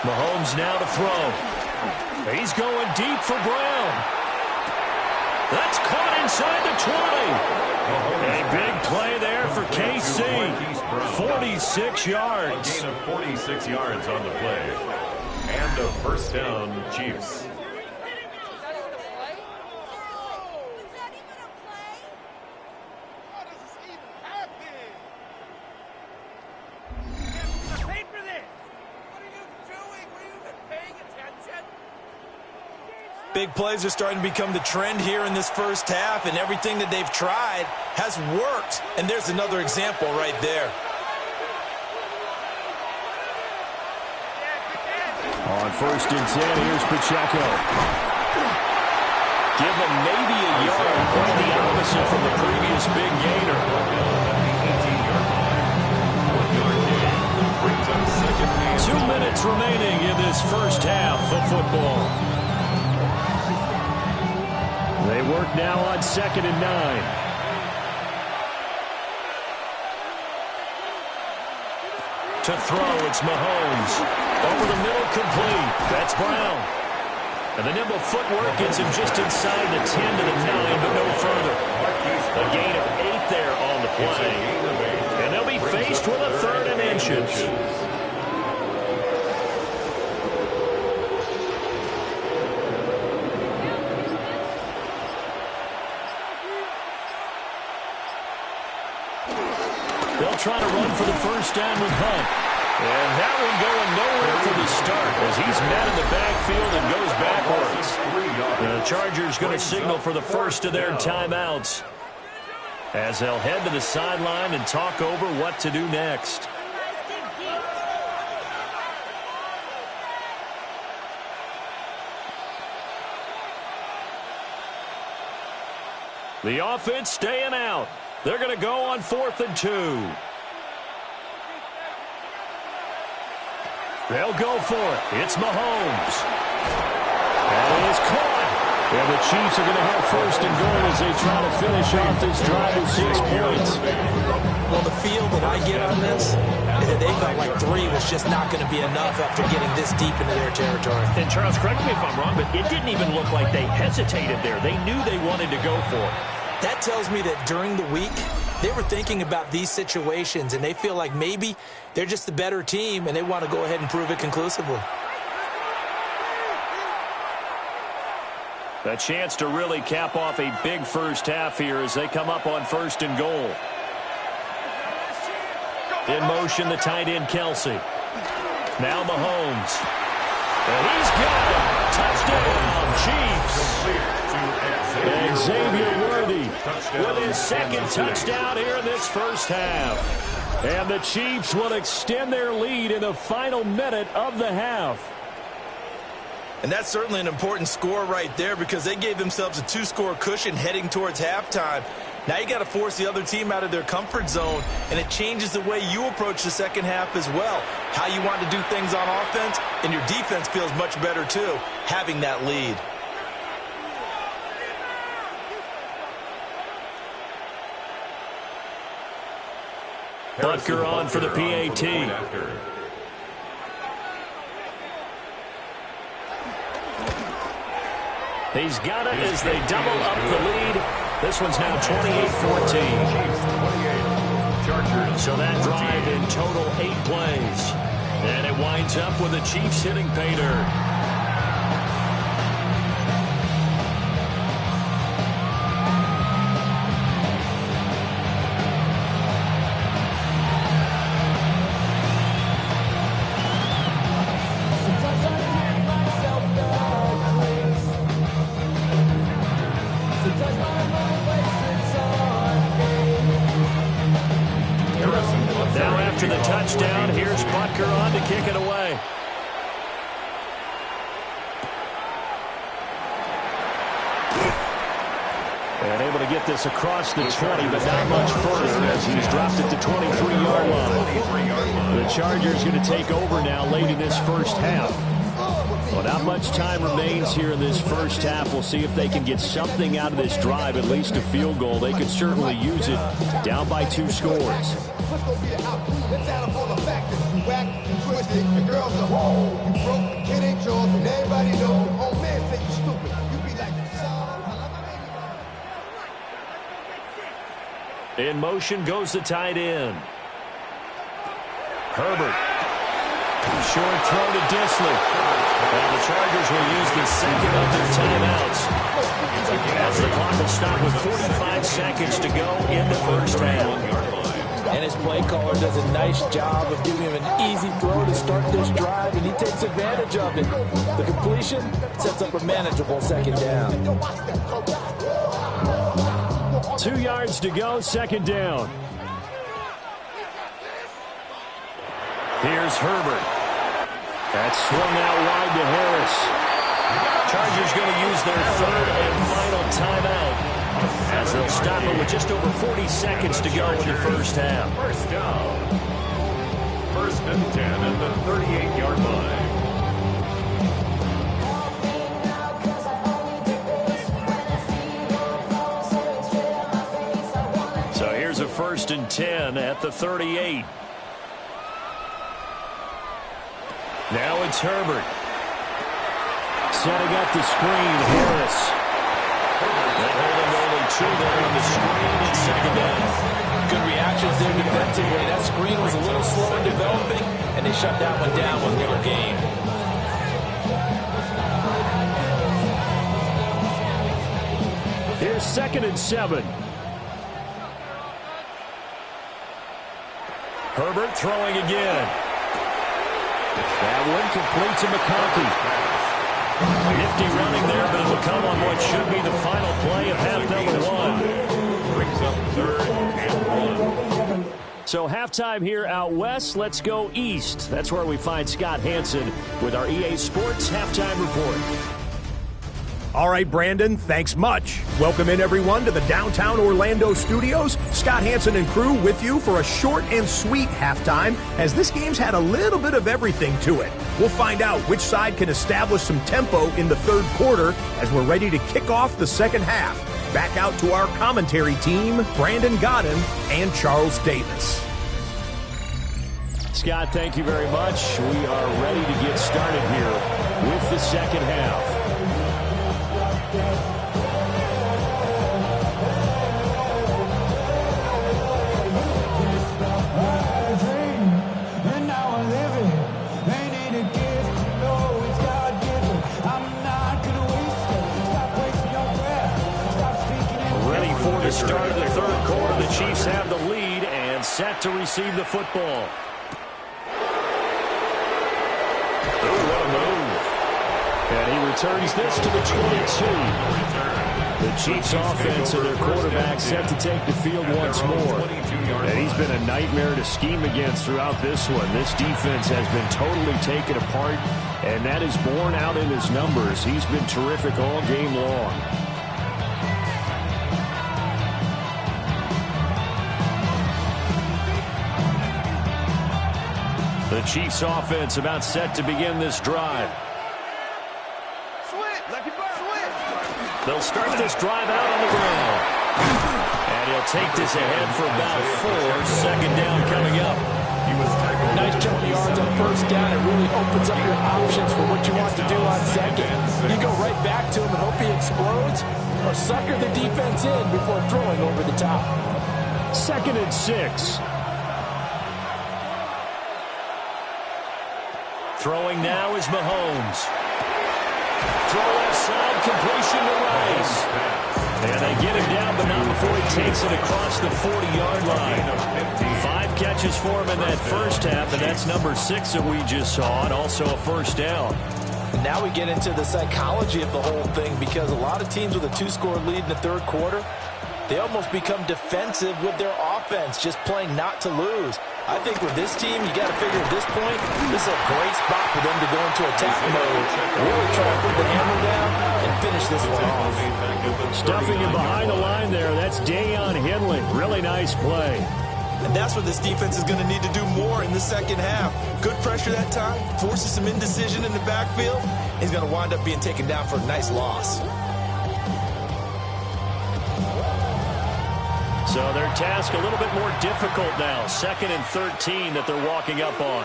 Mahomes now to throw. He's going deep for Brown. That's caught inside the 20. A big play there for KC. 46 yards. A gain of 46 yards on the play. And a first down, Chiefs. Big plays are starting to become the trend here in this first half, and everything that they've tried has worked. And there's another example right there. On 1st and 10, here's Pacheco. Give him maybe a yard, quite the opposite from the previous big gainer. 2 minutes remaining in this first half of football. They work now on 2nd and 9. To throw, it's Mahomes. Over the middle, complete. That's Brown. And the nimble footwork gets him just inside the 10 to the 9, but no further. A gain of 8 there on the play. And they'll be faced with a 3rd and inches. They'll try to run for the first down with Hunt. And that one going nowhere from the start as he's met in the backfield and goes backwards. The Chargers going to signal for the first of their timeouts as they'll head to the sideline and talk over what to do next. The offense staying out. They're going to go on 4th and 2. They'll go for it. It's Mahomes. That is caught. And the Chiefs are going to have 1st and goal as they try to finish off this drive with 6 points. Well, the feel that I get on this is that they felt like 3 was just not going to be enough after getting this deep into their territory. And Charles, correct me if I'm wrong, but it didn't even look like they hesitated there. They knew they wanted to go for it. That tells me that during the week, they were thinking about these situations, and they feel like maybe they're just the better team, and they want to go ahead and prove it conclusively. A chance to really cap off a big first half here as they come up on 1st and goal. In motion, the tight end, Kelsey. Now Mahomes. And he's got it. Touchdown, Chiefs. And Xavier Worthy with his 2nd touchdown here in this first half. And the Chiefs will extend their lead in the final minute of the half. And that's certainly an important score right there because they gave themselves a 2-score cushion heading towards halftime. Now you got to force the other team out of their comfort zone, and it changes the way you approach the second half as well. How you want to do things on offense, and your defense feels much better too, having that lead. Butker on for the PAT. He's got it as they double up the lead. This one's now 28-14. So that drive in total 8 plays. And it winds up with the Chiefs hitting pay dirt. Now after the touchdown, here's Butker on to kick it away. And able to get this across the 20, but not much further as he's dropped it to 23-yard line. The Chargers going to take over now late in this first half. Well, not much time remains here in this first half. We'll see if they can get something out of this drive, at least a field goal. They could certainly use it down by 2 scores. What's gonna be the outcome? Let's add up all the factors. You whack, you twisted, the girls are whole. You broke, kid ain't yours, and everybody knows. Oh man, say you stupid. You be like, in motion goes the tight end. Herbert. Short throw to Dissly. And the Chargers will use the second of their timeouts as the clock will stop with 45 seconds to go in the first half. And his play caller does a nice job of giving him an easy throw to start this drive, and he takes advantage of it. The completion sets up a manageable second down. 2 yards to go, second down. Here's Herbert. That's swung out wide to Harris. Chargers going to use their third and final timeout as they'll stop it with just over 40 seconds to go in the first half. First down. 1st and 10 at the 38-yard line. So here's a 1st and 10 at the 38. Now it's Herbert. Setting up the screen, Harris. They hold him only 2 there on the screen and second down. Good reactions there defensively. That screen was a little slow in developing, and they shut that one down with little gain. Here's 2nd and 7. Herbert throwing again. That one complete to McConkey. Nifty running there, but it'll come on what should be the final play of half number 1. Brings up 3rd and 1. So halftime here out west. Let's go east. That's where we find Scott Hanson with our EA Sports Halftime Report. All right, Brandon, thanks much. Welcome in, everyone, to the downtown Orlando studios. Scott Hanson and crew with you for a short and sweet halftime, as this game's had a little bit of everything to it. We'll find out which side can establish some tempo in the third quarter as we're ready to kick off the second half. Back out to our commentary team, Brandon Godden and Charles Davis. Scott, thank you very much. We are ready to get started here with the second half. Ready for the start of the third quarter. The Chiefs have the lead and set to receive the football. Oh, what a move. And he returns this to the 22. The Chiefs offense and their quarterback set to take the field once more. And he's been a nightmare to scheme against throughout this one. This defense has been totally taken apart, and that is borne out in his numbers. He's been terrific all game long. The Chiefs offense about set to begin this drive. They'll start this drive out on the ground. And he'll take this ahead for about 4. Second down coming He was tackled. Nice chunk of yards on first down. It really opens up your options for what you want to do on second. You go right back to him and hope he explodes, or sucker the defense in before throwing over the top. 2nd and 6. Throwing now is Mahomes. Throw left side, completion to Rice. And they get him down, but not before he takes it across the 40-yard line. 5 catches for him in that first half, and that's number 6 that we just saw, and also a first down. Now we get into the psychology of the whole thing, because a lot of teams with a 2-score lead in the third quarter, they almost become defensive with their offense, just playing not to lose. I think with this team, you got to figure at this point, this is a great spot for them to go into attack mode, really try to put the hammer down and finish this one off. Stuffing him behind the line there. That's Deion Henley. Really nice play. And that's what this defense is going to need to do more in the second half. Good pressure that time, forces some indecision in the backfield. He's going to wind up being taken down for a nice loss. So their task a little bit more difficult now. 2nd and 13 that they're walking up on.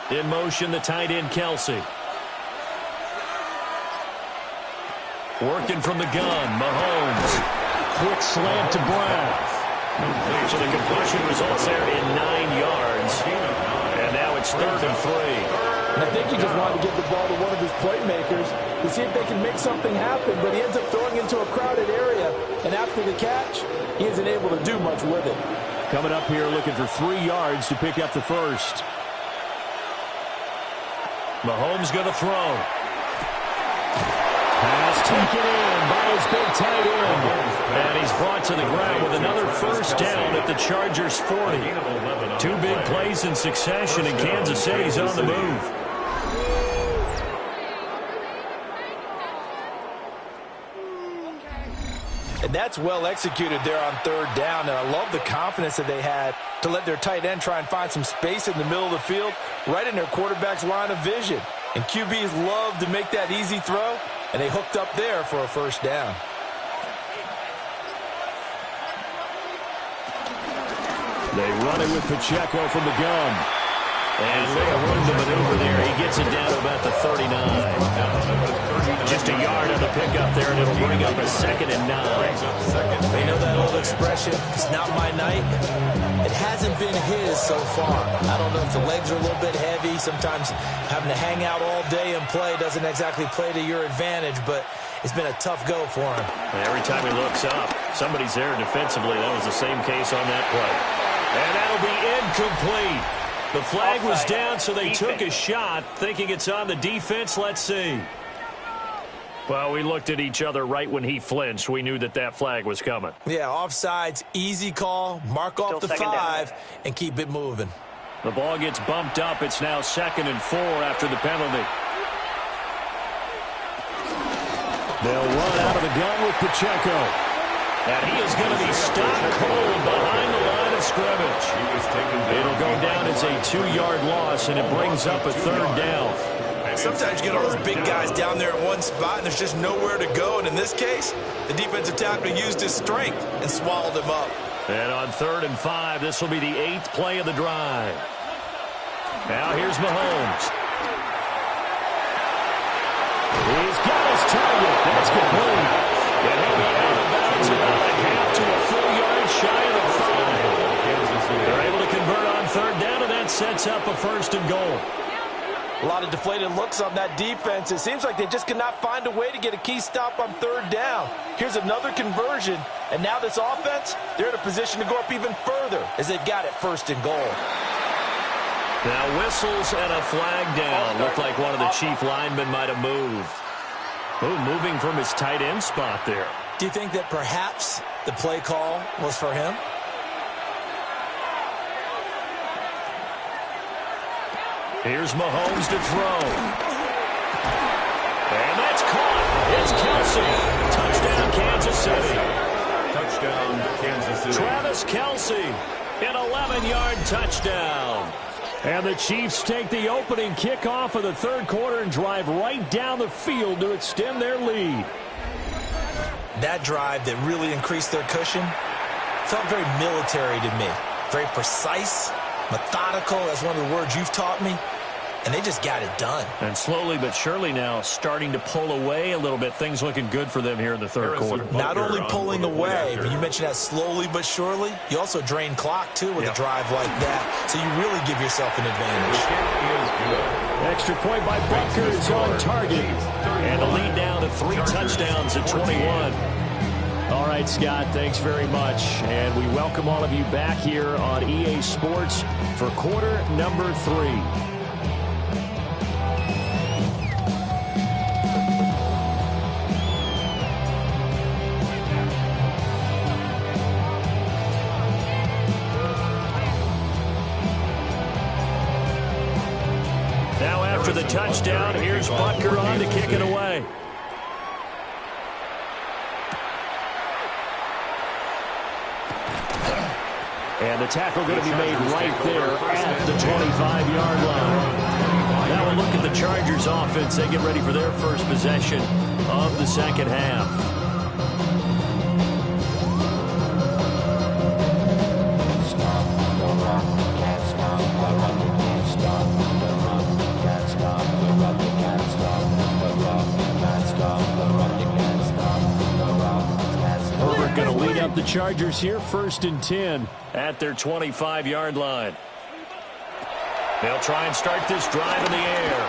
In motion, the tight end, Kelsey. Working from the gun, Mahomes. Quick slant to Brown. So the completion results there in 9 yards. And now it's 3rd and 3. And I think he just wanted to give the ball to one of his playmakers to see if they can make something happen, but he ends up throwing into a crowded area, and after the catch, he isn't able to do much with it. Coming up here looking for 3 yards to pick up the first. Mahomes going to throw. Pass taken in by his big tight end. And he's brought to the ground with another first down at the Chargers 40. 2 big plays in succession, and Kansas City's on the move. And that's well executed there on 3rd down, and I love the confidence that they had to let their tight end try and find some space in the middle of the field, right in their quarterback's line of vision. And QBs love to make that easy throw, and they hooked up there for a first down. They run it with Pacheco from the gun. And little room to maneuver there. He gets it down to about the 39. Just a yard on the pickup there, and it'll bring up a 2nd and 9. They know that old expression, it's not my night. It hasn't been his so far. I don't know if the legs are a little bit heavy. Sometimes having to hang out all day and play doesn't exactly play to your advantage, but it's been a tough go for him. Every time he looks up, somebody's there defensively. That was the same case on that play. And that'll be incomplete. The flag was down, so they took a shot, thinking it's on the defense. Let's see. Well, we looked at each other right when he flinched. We knew that that flag was coming. Yeah, offsides, easy call, mark off the 5, and keep it moving. The ball gets bumped up. It's now 2nd and 4 after the penalty. They'll run out of the gun with Pacheco. And he is going to be stopped cold behind the line of scrimmage. It'll go down as a 2-yard loss, and it brings up a 3rd down. Sometimes you get all those big guys down there in one spot, and there's just nowhere to go. And in this case, the defensive tackle used his strength and swallowed him up. And on 3rd and 5, this will be the 8th play of the drive. Now here's Mahomes. He's got his target. That's complete. And he'll be out of bounds about a half to a full yard shy of the 5. They're able to convert on 3rd down, and that sets up a 1st and goal. A lot of deflated looks on that defense. It seems like they just cannot find a way to get a key stop on 3rd down. Here's another conversion, and now this offense, they're in a position to go up even further as they've got it 1st and goal. Now whistles and a flag down. Looked like one of the chief linemen might have moved. Ooh, moving from his tight end spot there. Do you think that perhaps the play call was for him? Here's Mahomes to throw. And that's caught. It's Kelsey. Touchdown, Kansas City. Touchdown, Kansas City. Travis Kelsey, an 11-yard touchdown. And the Chiefs take the opening kickoff of the 3rd quarter and drive right down the field to extend their lead. That drive that really increased their cushion felt very military to me. very precise, methodical. That's one of the words you've taught me. And they just got it done. And slowly but surely now starting to pull away a little bit. Things looking good for them here in the third quarter. Not only pulling away, but you mentioned that slowly but surely. You also drain clock, too, with a drive like that. So you really give yourself an advantage. Extra point by Butker is on target. And a lead down to 3 touchdowns at 21. All right, Scott, thanks very much. And we welcome all of you back here on EA Sports for quarter number 3. Now after the touchdown, here's Butker on to kick it away. And the tackle going to be made right there at the 25-yard line. Now we'll look at the Chargers offense. They get ready for their first possession of the second half. Going to lead up the Chargers here, 1st and 10 at their 25-yard line. They'll try and start this drive in the air.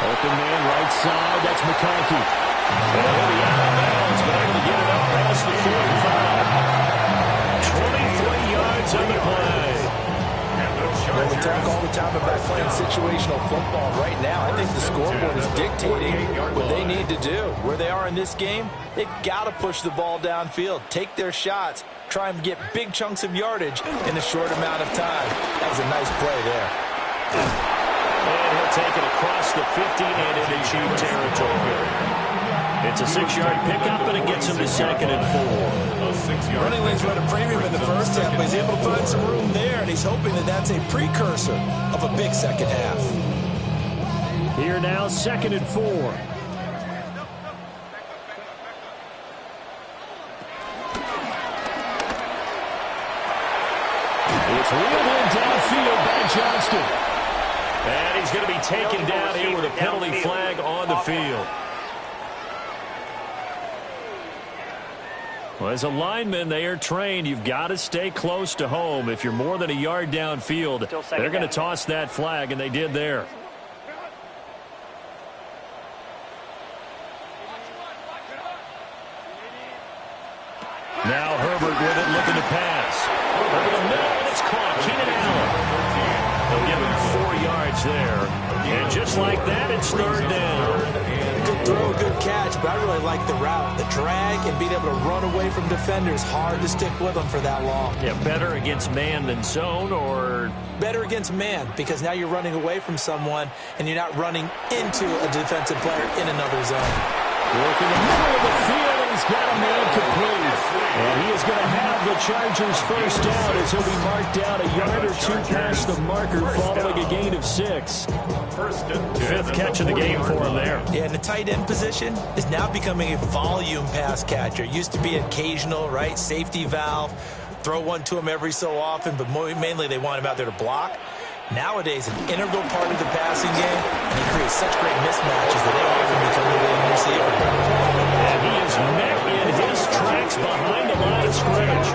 Open man right side, that's McConkey. And he'll be out of bounds, but able to get it up past the 45. 23 yards on the play. Well, we talk all the time about playing situational football. Right now, I think the scoreboard is dictating what they need to do. Where they are in this game, they've got to push the ball downfield, take their shots, try and get big chunks of yardage in a short amount of time. That was a nice play there. And he'll take it across the 50 and into Chief territory. It's a 6-yard pickup, and it gets him to 2nd and 4. Running lanes run a premium in the first half, but he's able to find some room there, and he's hoping that that's a precursor of a big second half. Here now, 2nd and 4. It's reeled in downfield by Johnston. And he's going to be taken down here with a penalty flag on the field. Well, as a lineman, they are trained. You've got to stay close to home. If you're more than a yard downfield, they're going to toss that flag, and they did there. Now Herbert with it, looking to pass. Over the middle, and it's caught. Keenan Allen. They'll give him 4 yards there. And just like that, it's 3rd down. Good throw, good catch, but I really like the route. The drag and being able to run away from defenders. Hard to stick with them for that long. Yeah, better against man than zone, or? Better against man, because now you're running away from someone and you're not running into a defensive player in another zone. Work in the middle of the field, and he's got a man complete. And he is going to have the Chargers first down as he'll be marked down a yard or 2 past the marker following a gain of 6. 5th catch of the game for him there. Yeah, and the tight end position is now becoming a volume pass catcher. It used to be occasional, right? Safety valve. Throw one to him every so often, but mainly they want him out there to block. Nowadays, an integral part of the passing game, and he creates such great mismatches that they often become the leading receiver. And he is met in his tracks behind the line of scrimmage.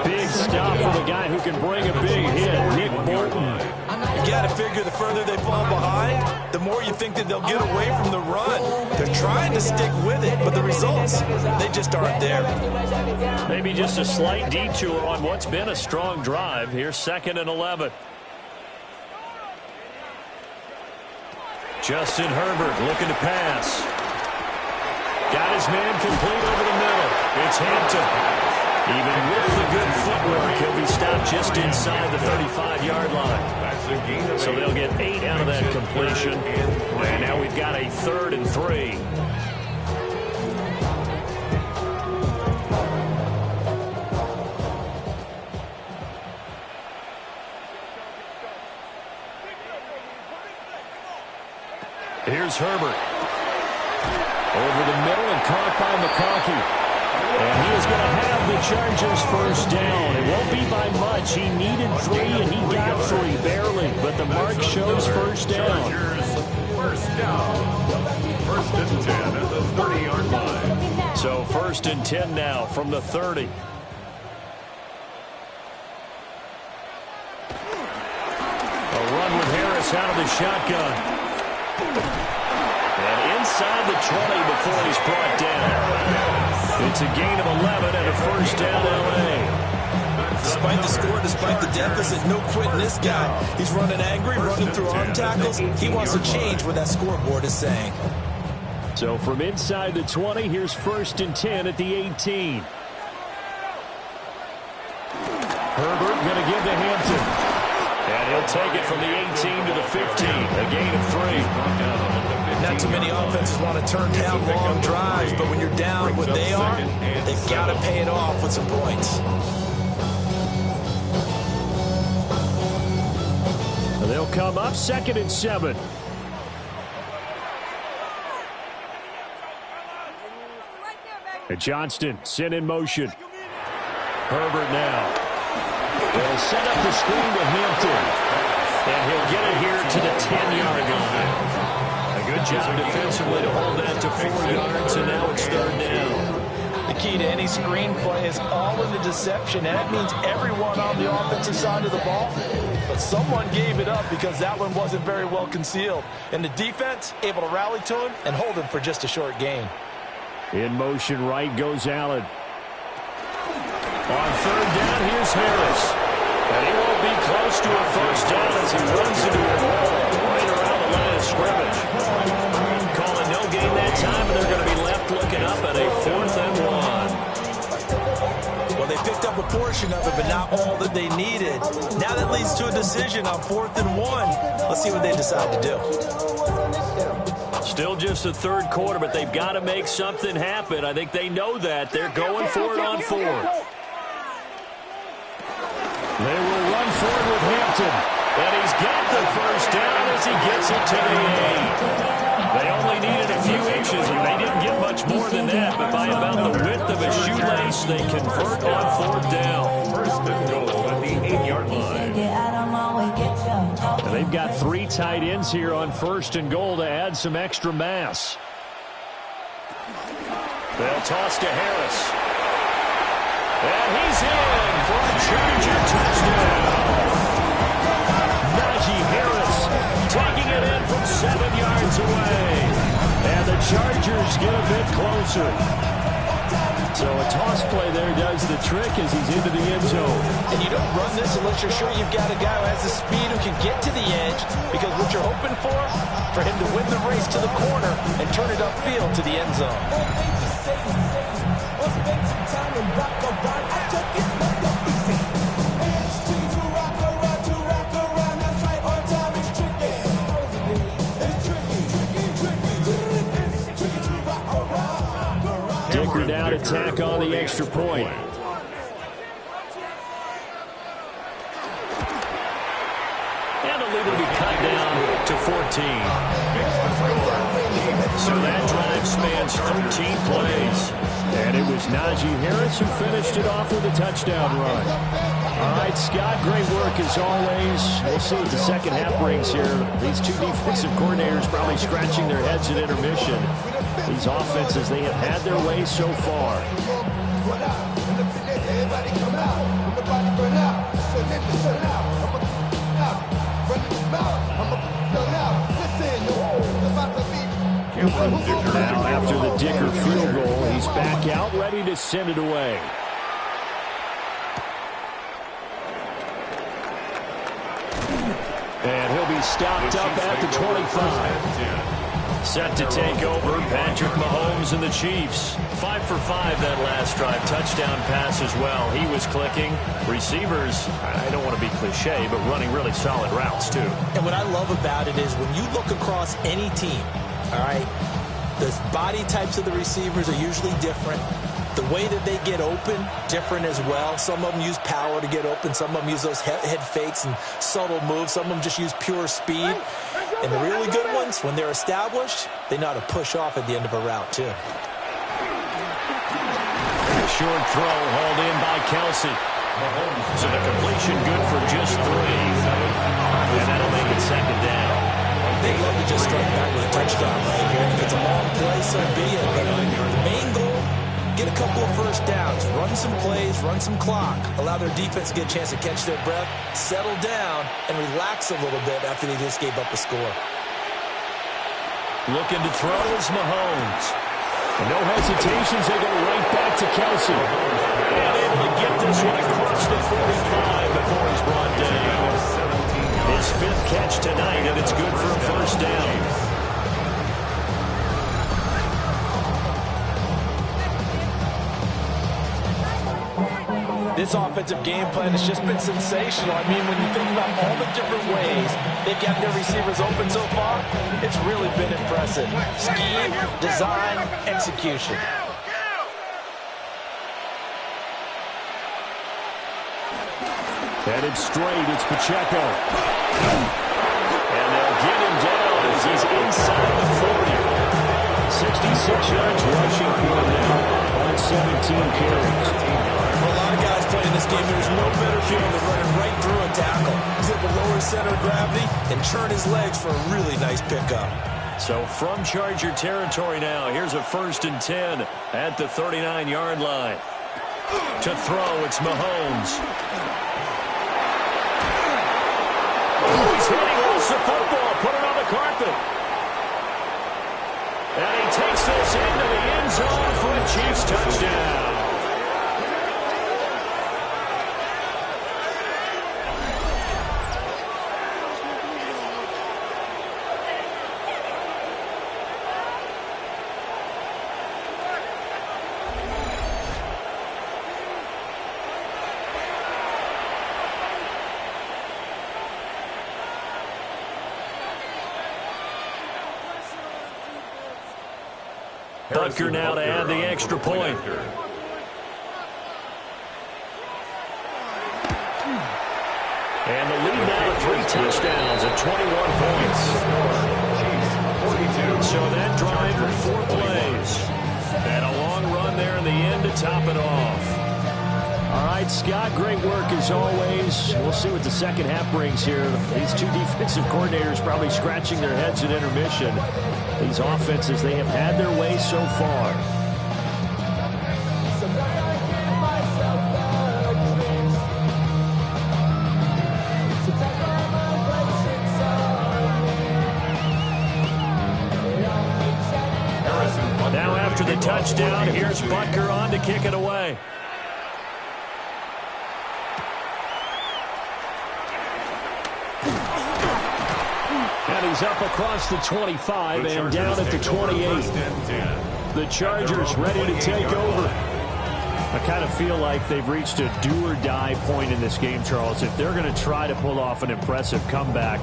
Big stop for the guy who can bring a big hit, Nick Bolton. You got to figure the further they fall behind, the more you think that they'll get away from the run. They're trying to stick with it, but the results, they just aren't there. Maybe just a slight detour on what's been a strong drive. Here's 2nd and 11. Justin Herbert looking to pass. Got his man complete over the middle. It's Hampton. Even with the good footwork, he'll be stopped just inside the 35-yard line. So they'll get 8 out of that completion. And now we've got a 3rd and 3. Here's Herbert. Over the middle and caught by McConkey. And he is going to have the Chargers first down. And won't be by much. He needed 3, and he got 3, barely. But the mark shows first down. First down. First and 10 at the 30-yard line. So first and 10 now from the 30. A run with Harris out of the shotgun. And inside the 20 before he's brought down. It's a gain of 11 and a first down L.A. Despite the score, despite the deficit, no quitting this guy. He's running angry, running through arm tackles. He wants to change what that scoreboard is saying. So from inside the 20, here's first and 10 at the 18. Herbert going to give to Hampton. And he'll take it from the 18 to the 15. A gain of 3. Not too many offenses want to turn down long drives, but when you're down what they are, they've got to pay it off with some points. They'll come up 2nd and 7. And Johnston sent in motion. Herbert now. They'll set up the screen to Hampton. And he'll get it here to the 10-yard line. A good job defensively to hold that to 4 yards, and now it's 3rd down. The key to any screen play is all in the deception, and that means everyone on the offensive side of the ball. But someone gave it up because that one wasn't very well concealed. And the defense able to rally to him and hold him for just a short gain. In motion right goes Allen. On 3rd down, here's Harris. And he won't be close to a first down as he runs into a wall right around the line of scrimmage. Calling no gain that time, and they're going to be left looking up at a 4th and 1. Well, they picked up a portion of it, but not all that they needed. Now that leads to a decision on 4th and 1. Let's see what they decide to do. Still just the 3rd quarter, but they've got to make something happen. I think they know that. They're going for it on 4th. They will run forward with Hampton. And he's got the first down as he gets it to the 8. They only needed a few inches, and they didn't get much more than that. But by about the width of a shoelace, they convert on 4th down. First and goal at the 8-yard line. And they've got 3 tight ends here on 1st and goal to add some extra mass. They'll toss to Harris. And he's in for a Charger touchdown. Najee Harris taking it in from 7 yards away. And the Chargers get a bit closer. So a toss play there does the trick as he's into the end zone. And you don't run this unless you're sure you've got a guy who has the speed who can get to the edge, because what you're hoping for him to win the race to the corner and turn it upfield to the end zone. Dicker now to tack on the extra point. And the lead will be cut down to 14. So that drive spans 13 plays. And it was Najee Harris who finished it off with a touchdown run. All right, Scott, great work as always. We'll see what the second half brings here. These 2 defensive coordinators probably scratching their heads at intermission. These offenses, they have had their way so far. Now after the Dicker field goal, he's back out, ready to send it away. And he'll be stopped up at the 25. Set to take over, Patrick Mahomes and the Chiefs. 5 for 5 that last drive. Touchdown pass as well. He was clicking. Receivers, I don't want to be cliche, but running really solid routes too. And what I love about it is when you look across any team, all right, the body types of the receivers are usually different. The way that they get open, different as well. Some of them use power to get open. Some of them use those head fakes and subtle moves. Some of them just use pure speed. And the really good ones, when they're established, they know how to push off at the end of a route, too. Short throw hauled in by Kelsey. So the completion good for just 3. And that'll make it 2nd down. They'd love to just strike back with a touchdown right here. If it's a long play, so be it. But the main goal, get a couple of first downs, run some plays, run some clock, allow their defense to get a chance to catch their breath, settle down, and relax a little bit after they just gave up a score. Looking to throw is Mahomes. And no hesitations, they go right back to Kelsey. And able to get this one across the 45 before he's brought down. His 5th catch tonight, and it's good for a first down. This offensive game plan has just been sensational. I mean, when you think about all the different ways they've got their receivers open so far, it's really been impressive. Scheme, design, execution. Headed straight, it's Pacheco. And they'll get him down as he's inside the 40. 66 yards rushing for him now on 17 carries. For a lot of guys playing this game, there's no better feeling than running right through a tackle. He's able to lower his center of gravity and churn his legs for a really nice pickup. So from Charger territory now, here's a 1st and 10 at the 39-yard line. To throw, it's Mahomes. Oh, he's hitting loose the football, put it on the carpet. And he takes this into the end zone for a Chiefs touchdown. Butker now to add the extra point. And the lead now to 3 touchdowns at 21 points. So that drive for 4 plays. And a long run there in the end to top it off. All right, Scott, great work as always. We'll see what the second half brings here. These 2 defensive coordinators probably scratching their heads at intermission. These offenses, they have had their way so far. Now after the touchdown, here's Butker on to kick it away. And he's up across the 25 and down at the 28. The Chargers ready to take over. I kind of feel like they've reached a do-or-die point in this game, Charles. If they're going to try to pull off an impressive comeback,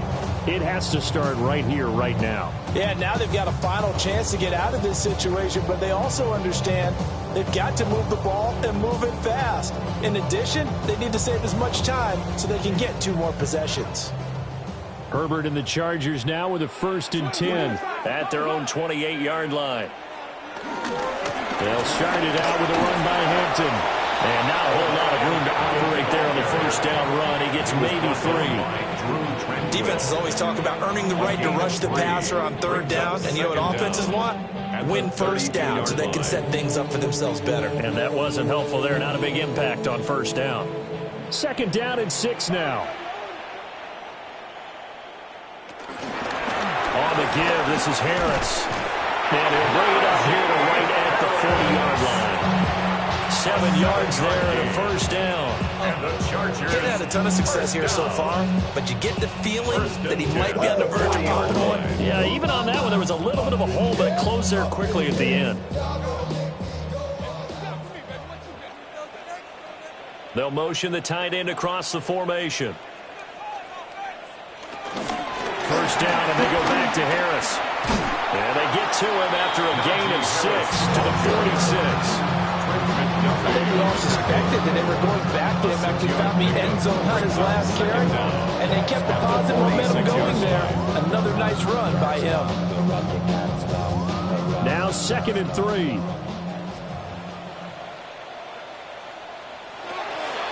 it has to start right here, right now. Yeah, now they've got a final chance to get out of this situation, but they also understand they've got to move the ball and move it fast. In addition, they need to save as much time so they can get 2 more possessions. Herbert and the Chargers now with a 1st and 10 at their own 28-yard line. They'll start it out with a run by Hampton. And not a whole lot of room to operate there on the 1st down run. He gets maybe 3. Defenses always talk about earning the right to rush the passer on 3rd down. And you know what offenses want? Win 1st down so they can set things up for themselves better. And that wasn't helpful there. Not a big impact on 1st down. 2nd down and 6 now. On the give, this is Harris. And he'll bring it up here to right at the 40-yard line. 7 yards there and a 1st down. And the Chargers. They've had a ton of success here so far, but you get the feeling that he might be on the verge of popping one. Yeah, even on that one, there was a little bit of a hole, but it closed there quickly at the end. They'll motion the tight end across the formation. 1st down, and they go back to Harris. And they get to him after a gain of 6 to the 46. I think we all suspected that they were going back to him after he found the end zone on his last carry, and they kept the positive momentum going there. Another nice run by him. Now 2nd and 3.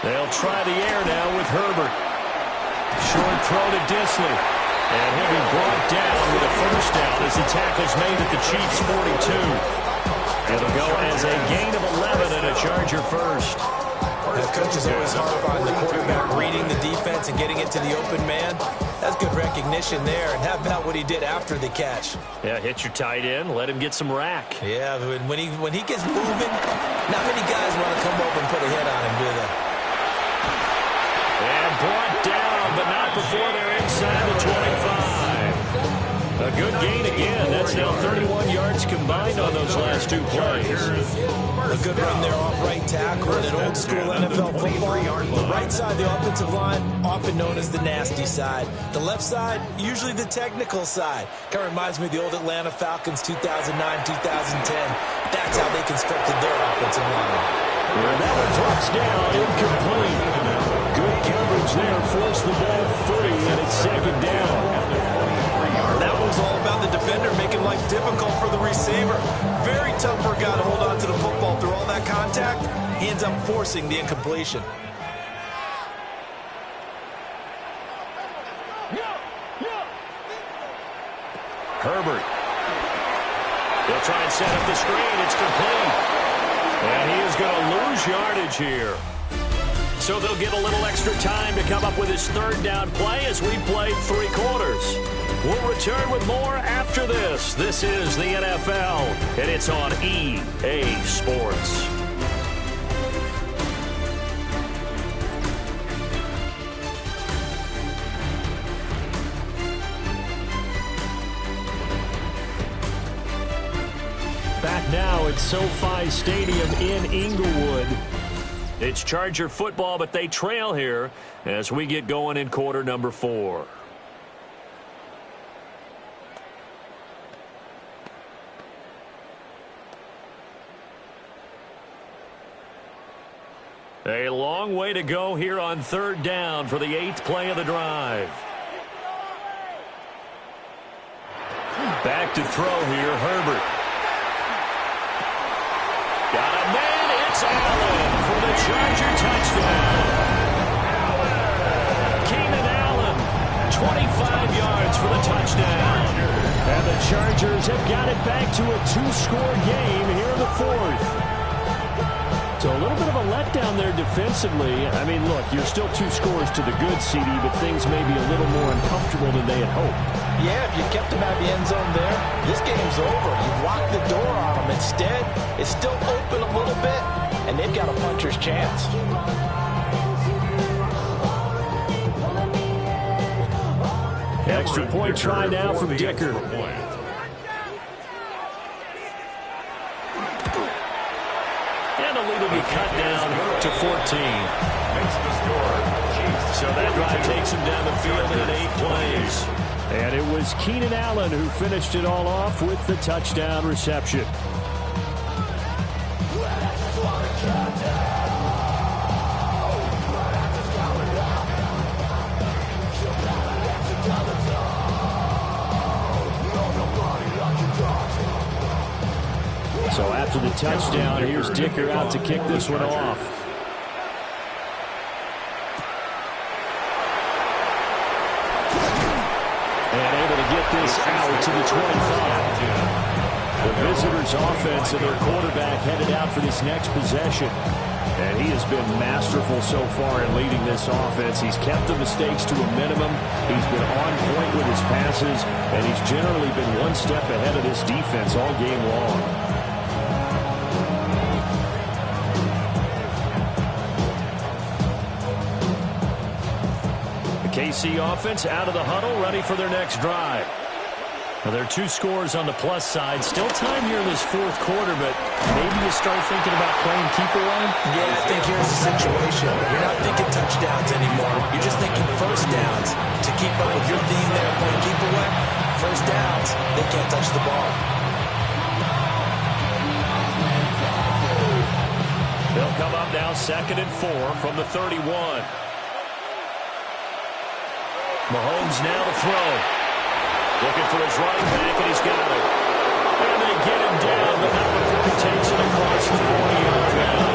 They'll try the air now with Herbert. Short throw to Disley. And he'll be brought down with a first down as the tackle's made at the Chiefs' 42. It'll go as a gain of 11 and a Charger first. The coaches always harp on the quarterback reading the defense and getting it to the open man. That's good recognition there. And how about what he did after the catch? Yeah, hit your tight end, let him get some rack. Yeah, when he gets moving, not many guys want to come over and put a hit on him, do they? And brought down, but not before they're inside the 25. A good gain again. That's now 31 yards combined on those last two plays. A good run there off right tackle in an old school NFL football. The right side of the offensive line, often known as the nasty side. The left side, usually the technical side. Kind of reminds me of the old Atlanta Falcons 2009, 2010. That's how they constructed their offensive line. And that one drops down, incomplete. Good coverage there, forced the ball free, and it's second down. That was all about the defender making life difficult for the receiver. Very tough for a guy to hold on to the football through all that contact. He ends up forcing the incompletion. Herbert. They'll try and set up the screen. It's complete. And he is going to lose yardage here. So they'll get a little extra time to come up with his third down play as we play 3 quarters. We'll return with more after this. This is the NFL, and it's on EA Sports. Back now at SoFi Stadium in Inglewood. It's Charger football, but they trail here as we get going in quarter number 4. A long way to go here on third down for the 8th play of the drive. Back to throw here, Herbert. Got a man, it's Allen for the Charger touchdown. Keenan Allen, 25 yards for the touchdown. And the Chargers have got it back to a 2-score game here in the 4th. So a little bit of a letdown there defensively. I mean, look, you're still 2 scores to the good, CD, but things may be a little more uncomfortable than they had hoped. Yeah, if you kept them out of the end zone there, this game's over. You've locked the door on them. Instead, it's still open a little bit, and they've got a puncher's chance. Extra point try now from Dicker. And the lead will be cut down to 14. So that drive takes him down the field in 8 plays. And it was Keenan Allen who finished it all off with the touchdown reception. So after the touchdown, here's Dicker out to kick this one off. And able to get this out to the 25. The visitors' offense and their quarterback headed out for this next possession. And he has been masterful so far in leading this offense. He's kept the mistakes to a minimum. He's been on point with his passes. And he's generally been one step ahead of this defense all game long. KC offense out of the huddle, ready for their next drive. Now, there are 2 scores on the plus side. Still time here in this 4th quarter, but maybe you start thinking about playing keeper line? Yeah, I think here's the situation. You're not thinking touchdowns anymore. You're just thinking first downs. To keep up with your theme there, playing keeper line, first downs, they can't touch the ball. They'll come up now 2nd and 4 from the 31. Mahomes now to throw. Looking for his running back, and he's got it. And they get him down, but not before he takes it across the 40-yard line.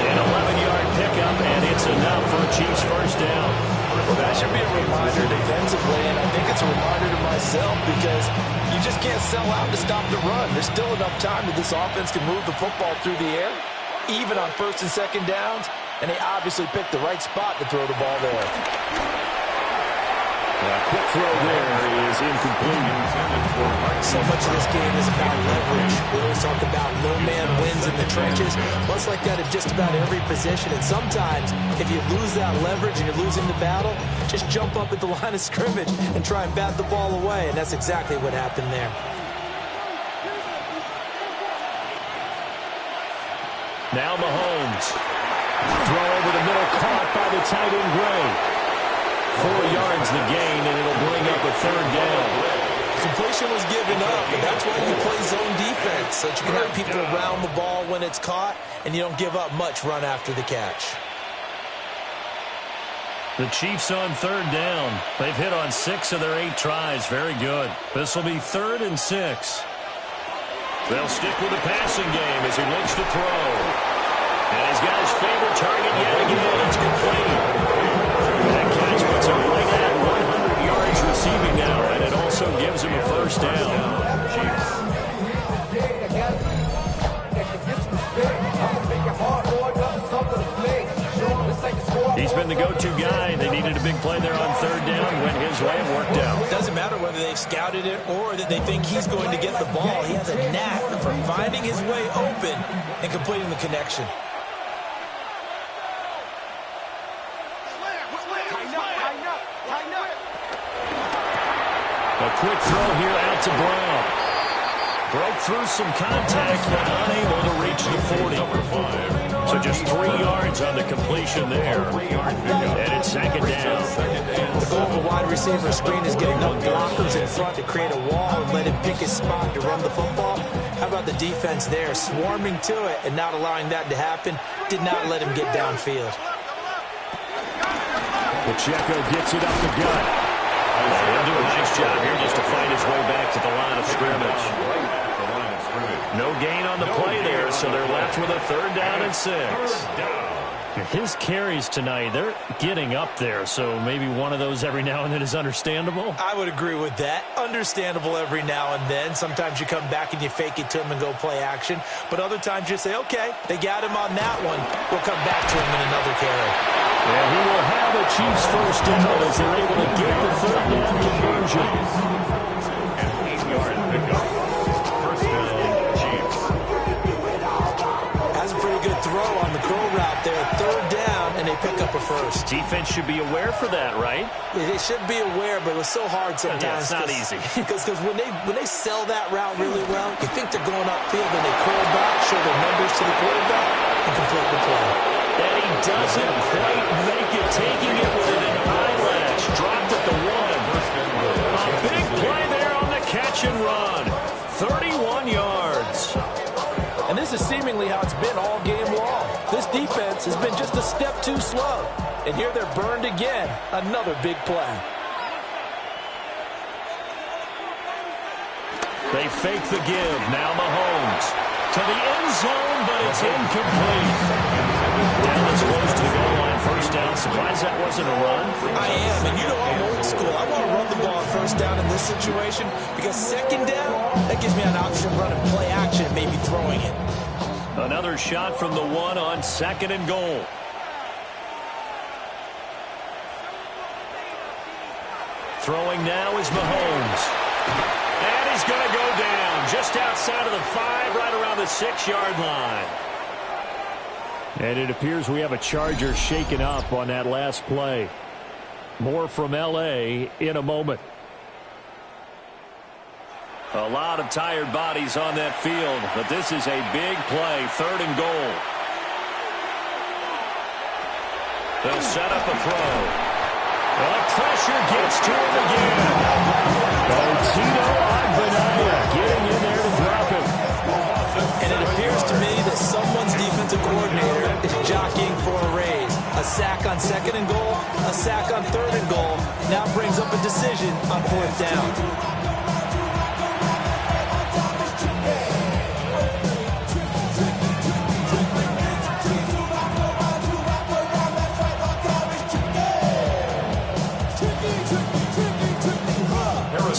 An 11-yard pickup and it's a reminder to myself because you just can't sell out to stop the run. There's still enough time that this offense can move the football through the air, even on first and second downs, and they obviously picked the right spot to throw the ball there. Quick throw there is incomplete. So much of this game is about leverage. We always talk about no man wins in the trenches. Well, it's like that at just about every position. And sometimes, if you lose that leverage and you're losing the battle, just jump up at the line of scrimmage and try and bat the ball away. And that's exactly what happened there. Now Mahomes. Throw over the middle, caught by the tight end Gray. 4 yards the gain, and it'll bring up a third down. Completion was given up, but that's why you play zone defense, so that you can have people around the ball when it's caught, and you don't give up much run after the catch. The Chiefs on third down. They've hit on 6 of their 8 tries. Very good. This will be 3rd and 6. They'll stick with the passing game as he looks to throw. And he's got his favorite target yet again. It's complete. That catch puts him right at 100 yards receiving now, and it also gives him a first down. He's been the go-to guy. They needed a big play there on third down. Went his way and worked out. It doesn't matter whether they've scouted it or that they think he's going to get the ball. He has a knack for finding his way open and completing the connection. A quick throw here out to Brown. Broke through some contact, but unable to reach the 40. So just 3 yards on the completion there. And it's second down. The goal of a wide receiver screen is getting enough blockers in front to create a wall and let him pick his spot to run the football. How about the defense there, swarming to it and not allowing that to happen? Did not let him get downfield. Pacheco gets it up the gut. He'll do a nice job here just to find his way back to the line of scrimmage. No gain on the play there, so they're left with a 3rd down and 6. His carries tonight, they're getting up there, so maybe one of those every now and then is understandable. I would agree with that. Understandable every now and then. Sometimes you come back and you fake it to him and go play action. But other times you say, okay, they got him on that one. We'll come back to him in another carry. And he will have a Chiefs first down as they're able to get the 3rd down conversion. That's a pretty good throw on the curl route there. 3rd down, and they pick up a first. Defense should be aware for that, right? They should be aware, but it was so hard sometimes. Yeah, it's not easy. Because when they sell that route really well, you think they're going upfield, and they curl back, show their numbers to the quarterback, and complete the play. And he doesn't quite make it, taking it with an eyelash. Dropped at the 1. A big play there on the catch and run. 31 yards. And this is seemingly how it's been all game long. This defense has been just a step too slow. And here they're burned again. Another big play. They fake the give. Now Mahomes to the end zone, but it's incomplete. Down as close to the goal line. First down. Surprised that wasn't a run. I am, and you know I'm old school. I want to run the ball on first down in this situation because second down, that gives me an option to run and play action, maybe throwing it. Another shot from the 1 on 2nd and goal. Throwing now is Mahomes. And he's going to go down just outside of the 5, right around the 6-yard line. And it appears we have a Charger shaken up on that last play. More from L.A. in a moment. A lot of tired bodies on that field, but this is a big play, 3rd and goal. They'll set up a throw. Well, pressure gets to him again. Tito Agbanaya getting in there to drop him. And it appears to me that someone's defensive coordinator is jockeying for a raise. A sack on 2nd and goal, a sack on 3rd and goal. Now brings up a decision on 4th down.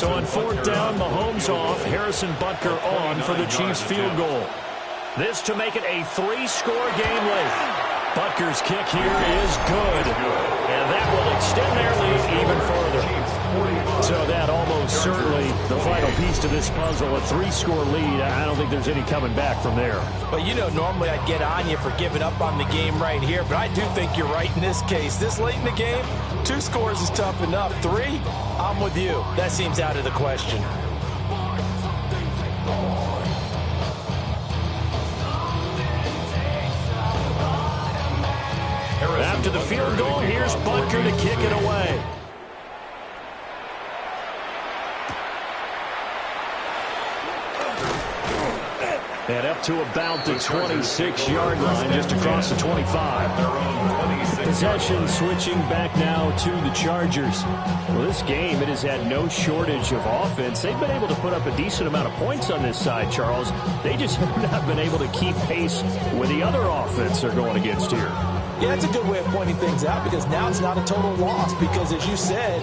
So on 4th down, Mahomes off, Harrison Butker on for the Chiefs field goal. This to make it a 3-score game late. Butker's kick here is good, and that will extend their lead even further. So that almost certainly the final piece to this puzzle, a 3-score lead. I don't think there's any coming back from there. Well, you know, normally I'd get on you for giving up on the game right here, but I do think you're right in this case. This late in the game, 2 scores is tough enough. 3, I'm with you. That seems out of the question. After the field goal, here's Butker to kick it away. And up to about the 26-yard line, just across the 25. Possession switching back now to the Chargers. Well, this game, it has had no shortage of offense. They've been able to put up a decent amount of points on this side, Charles. They just have not been able to keep pace with the other offense they're going against here. Yeah, that's a good way of pointing things out because now it's not a total loss because, as you said,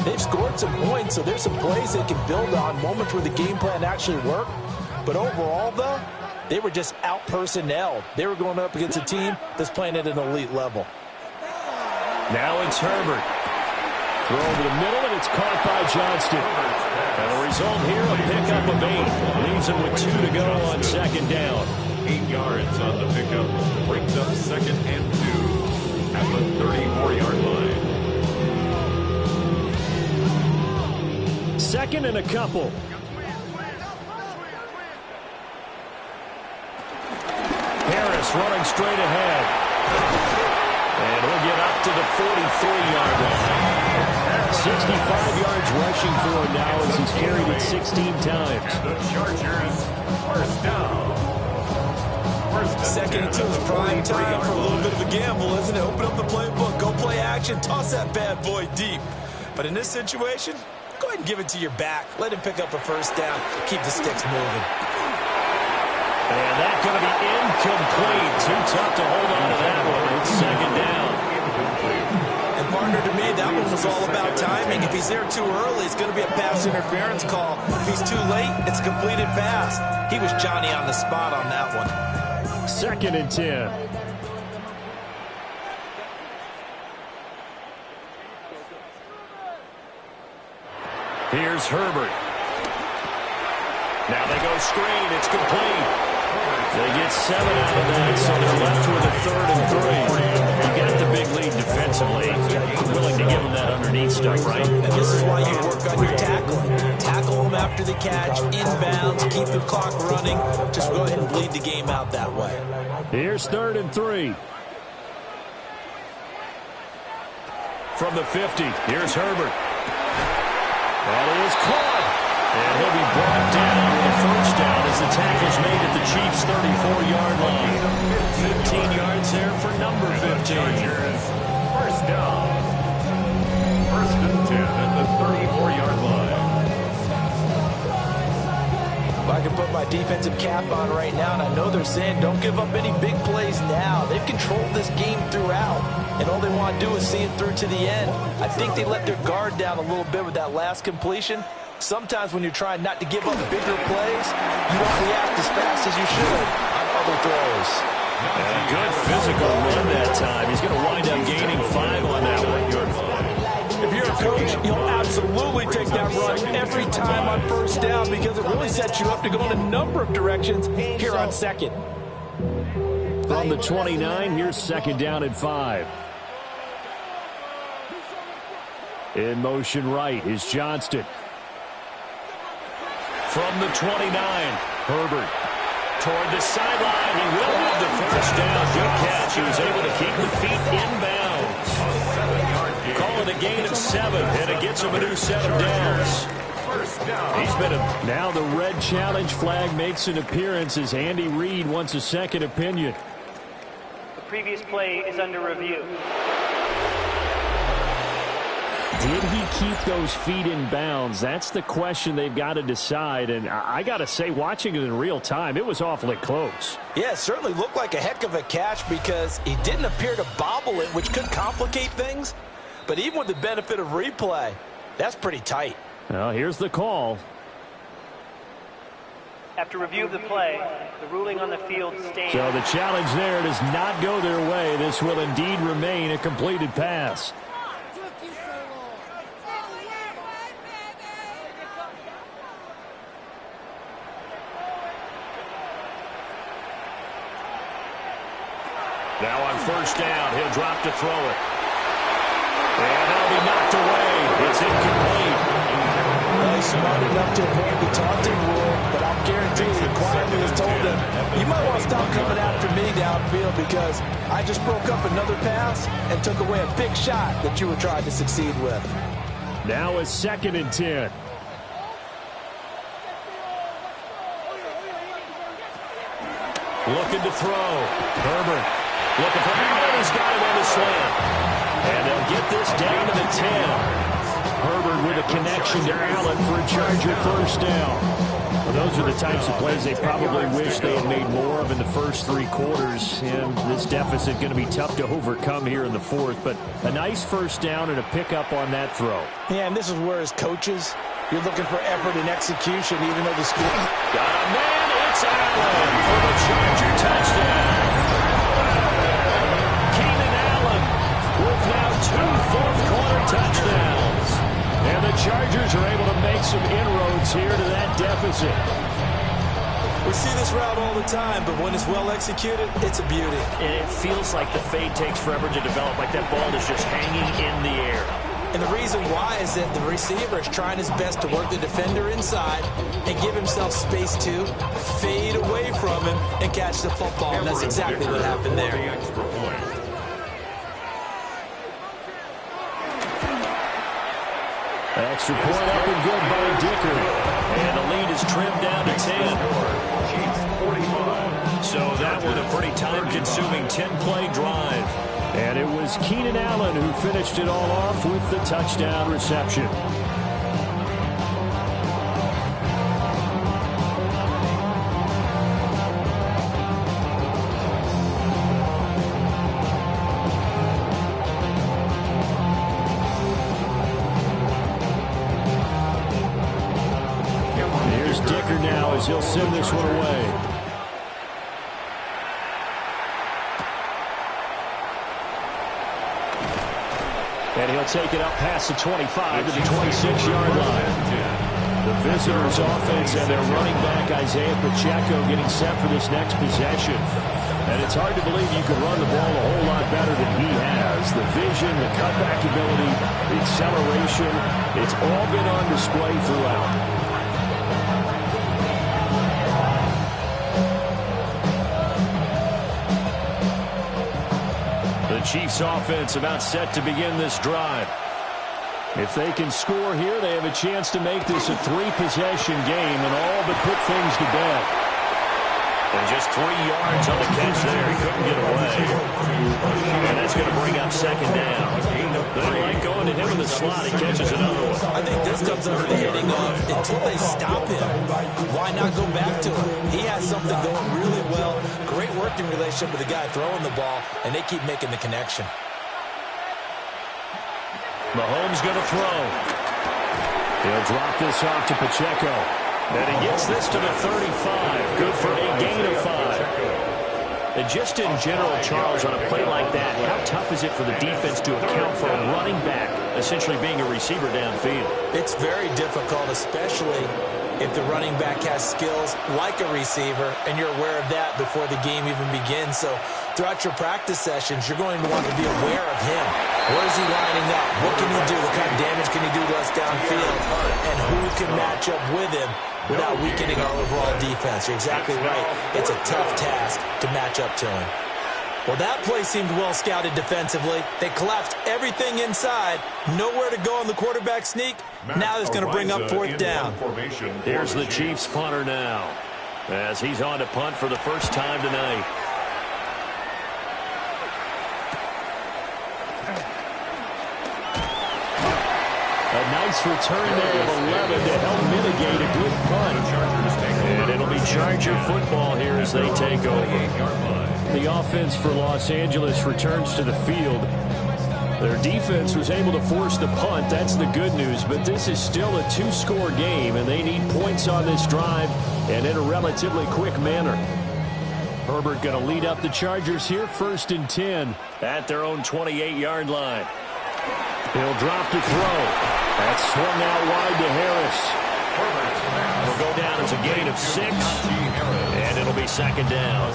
they've scored some points, so there's some plays they can build on, moments where the game plan actually worked. But overall, though, they were just out-personnelled. They were going up against a team that's playing at an elite level. Now it's Herbert. Throw over the middle, and it's caught by Johnston. And the result here, a pickup of 8. Leaves him with 2 to go on 2nd down. 8 yards on the pickup. Brings up 2nd and 2 at the 34-yard line. 2nd and a couple. Harris running straight ahead. And he'll get up to the 43-yard line. 65 yards rushing for him now as he's carried it 16 times. And the Chargers, 1st down. 2nd and 2 is prime time for a little bit of a gamble, isn't it? Open up the playbook, go play action, toss that bad boy deep. But in this situation, go ahead and give it to your back. Let him pick up a 1st down. Keep the sticks moving. And that's going to be incomplete. Too tough to hold on to that one. It's 2nd down. And partner, to me, that one was all about timing. If he's there too early, it's going to be a pass interference call. If he's too late, it's a completed pass. He was Johnny on the spot on that one. 2nd and 10. Here's Herbert. Now they go screen. It's complete. They get 7 out of that, so they're left with a 3rd and 3. You got the big lead defensively. You're willing to give them that underneath stuff, right? And this is why you work on your tackling. Tackle them after the catch, inbounds, keep the clock running. Just go ahead and bleed the game out that way. Here's 3rd and 3. From the 50, here's Herbert. That is caught. And he'll be brought down with a 1st down as the tackle's made at the Chiefs' 34-yard line. 15 yards there for number 15. Chargers, 1st down. 1st and 10 at the 34-yard line. If I can put my defensive cap on right now, and I know they're saying don't give up any big plays now. They've controlled this game throughout, and all they want to do is see it through to the end. I think they let their guard down a little bit with that last completion. Sometimes when you're trying not to give up bigger plays, you don't react as fast as you should on other throws. And a good physical run that time. He's going to wind up gaining 5 on that one. If you're a coach, you'll absolutely take that run every time on 1st down because it really sets you up to go in a number of directions here on 2nd. From the 29, here's 2nd down and 5. In motion right is Johnston. From the 29, Herbert toward the sideline. He will have the 1st down. Good catch. He was able to keep the feet inbounds. Call it a gain of 7, and it gets him a new 7 downs. He's been now the red challenge flag makes an appearance as Andy Reid wants a 2nd opinion. The previous play is under review. Did he keep those feet in bounds? That's the question they've got to decide. And I got to say, watching it in real time, it was awfully close. Yeah, it certainly looked like a heck of a catch because he didn't appear to bobble it, which could complicate things. But even with the benefit of replay, that's pretty tight. Well, here's the call. After review of the play, the ruling on the field stands. So the challenge there does not go their way. This will indeed remain a completed pass. Now on first down, he'll drop to throw it. And that'll be knocked away. It's incomplete. Well, he's smart enough to avoid the taunting rule, but I'm guaranteed he quietly has told him, you might want to stop coming after me downfield because I just broke up another pass and took away a big shot that you were trying to succeed with. Now a 2nd and 10. Looking to throw. Herbert looking for Allen. He's got him on the slant. And they'll get this down to the 10. Herbert with a connection to Allen for a Charger first down. Well, those are the types of plays they probably wish they had made more of in the first 3 quarters. And this deficit going to be tough to overcome here in the 4th. But a nice first down and a pickup on that throw. Yeah, and this is where as coaches, you're looking for effort and execution, even though the score. Got a man. It's Allen for the Charger touchdown. Keenan Allen with now 2 fourth-quarter touchdowns. And the Chargers are able to make some inroads here to that deficit. We see this route all the time, but when it's well executed, it's a beauty. And it feels like the fade takes forever to develop, like that ball is just hanging in the air. And the reason why is that the receiver is trying his best to work the defender inside and give himself space to fade away from him and catch the football. And that's exactly what happened there. Extra point up and good by Dicker. And the lead is trimmed down to 10. So that was a pretty time-consuming 10-play drive. And it was Keenan Allen who finished it all off with the touchdown reception. Here's Dicker now as he'll send this one away. And he'll take it up past the 25 to the 26-yard line. The visitors' offense and their running back, Isaiah Pacheco, getting set for this next possession. And it's hard to believe you could run the ball a whole lot better than he has. The vision, the cutback ability, the acceleration, it's all been on display throughout. The Chiefs offense about set to begin this drive. If they can score here, they have a chance to make this a 3-possession game and all but put things to bed. And just 3 yards on the catch there. He couldn't get away. And that's going to bring up 2nd down. They like going to him in the slot. He catches another one. I think this comes under the heading of until they stop him, why not go back to him? He has something going really well. Great working relationship with the guy throwing the ball, and they keep making the connection. Mahomes going to throw. He'll drop this off to Pacheco. And he gets this to the 35. Good for a gain of 5. And just in general, Charles, on a play like that, how tough is it for the defense to account for a running back essentially being a receiver downfield? It's very difficult, especially if the running back has skills like a receiver, and you're aware of that before the game even begins. So throughout your practice sessions, you're going to want to be aware of him. Where is he lining up? What can he do? What kind of damage can he do to us downfield? And who can match up with him without weakening our overall defense? You're exactly right. It's a tough task to match up to him. Well, that play seemed well scouted defensively. They collapsed everything inside. Nowhere to go on the quarterback sneak. Now it's going to bring up 4th down. Here's the Chiefs punter now as he's on to punt for the first time tonight. A nice return there of 11 to help mitigate a good punt. And it'll be Charger football here as they take over. The offense for Los Angeles returns to the field. Their defense was able to force the punt. That's the good news. But this is still a two-score game, and they need points on this drive and in a relatively quick manner. Herbert going to lead up the Chargers here, 1st and 10 at their own 28-yard line. He'll drop to throw. That's swung out wide to Harris. It'll go down as a gain of 6, and it'll be 2nd down.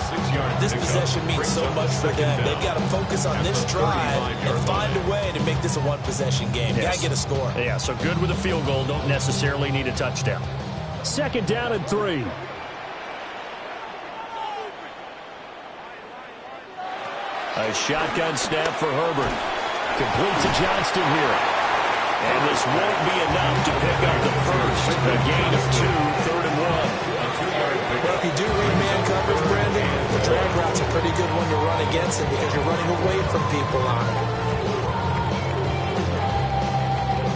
This possession means so much for them. They've got to focus on this drive and find a way to make this a one-possession game. Got to get a score. Yeah, so good with a field goal. Don't necessarily need a touchdown. 2nd down and 3. A shotgun snap for Herbert. Complete to Johnston here. And this won't be enough to pick up the first. A gain of 2, 3rd and 1. Well, if you do read man coverage, Brandon, the drag route's a pretty good one to run against him because you're running away from people on him.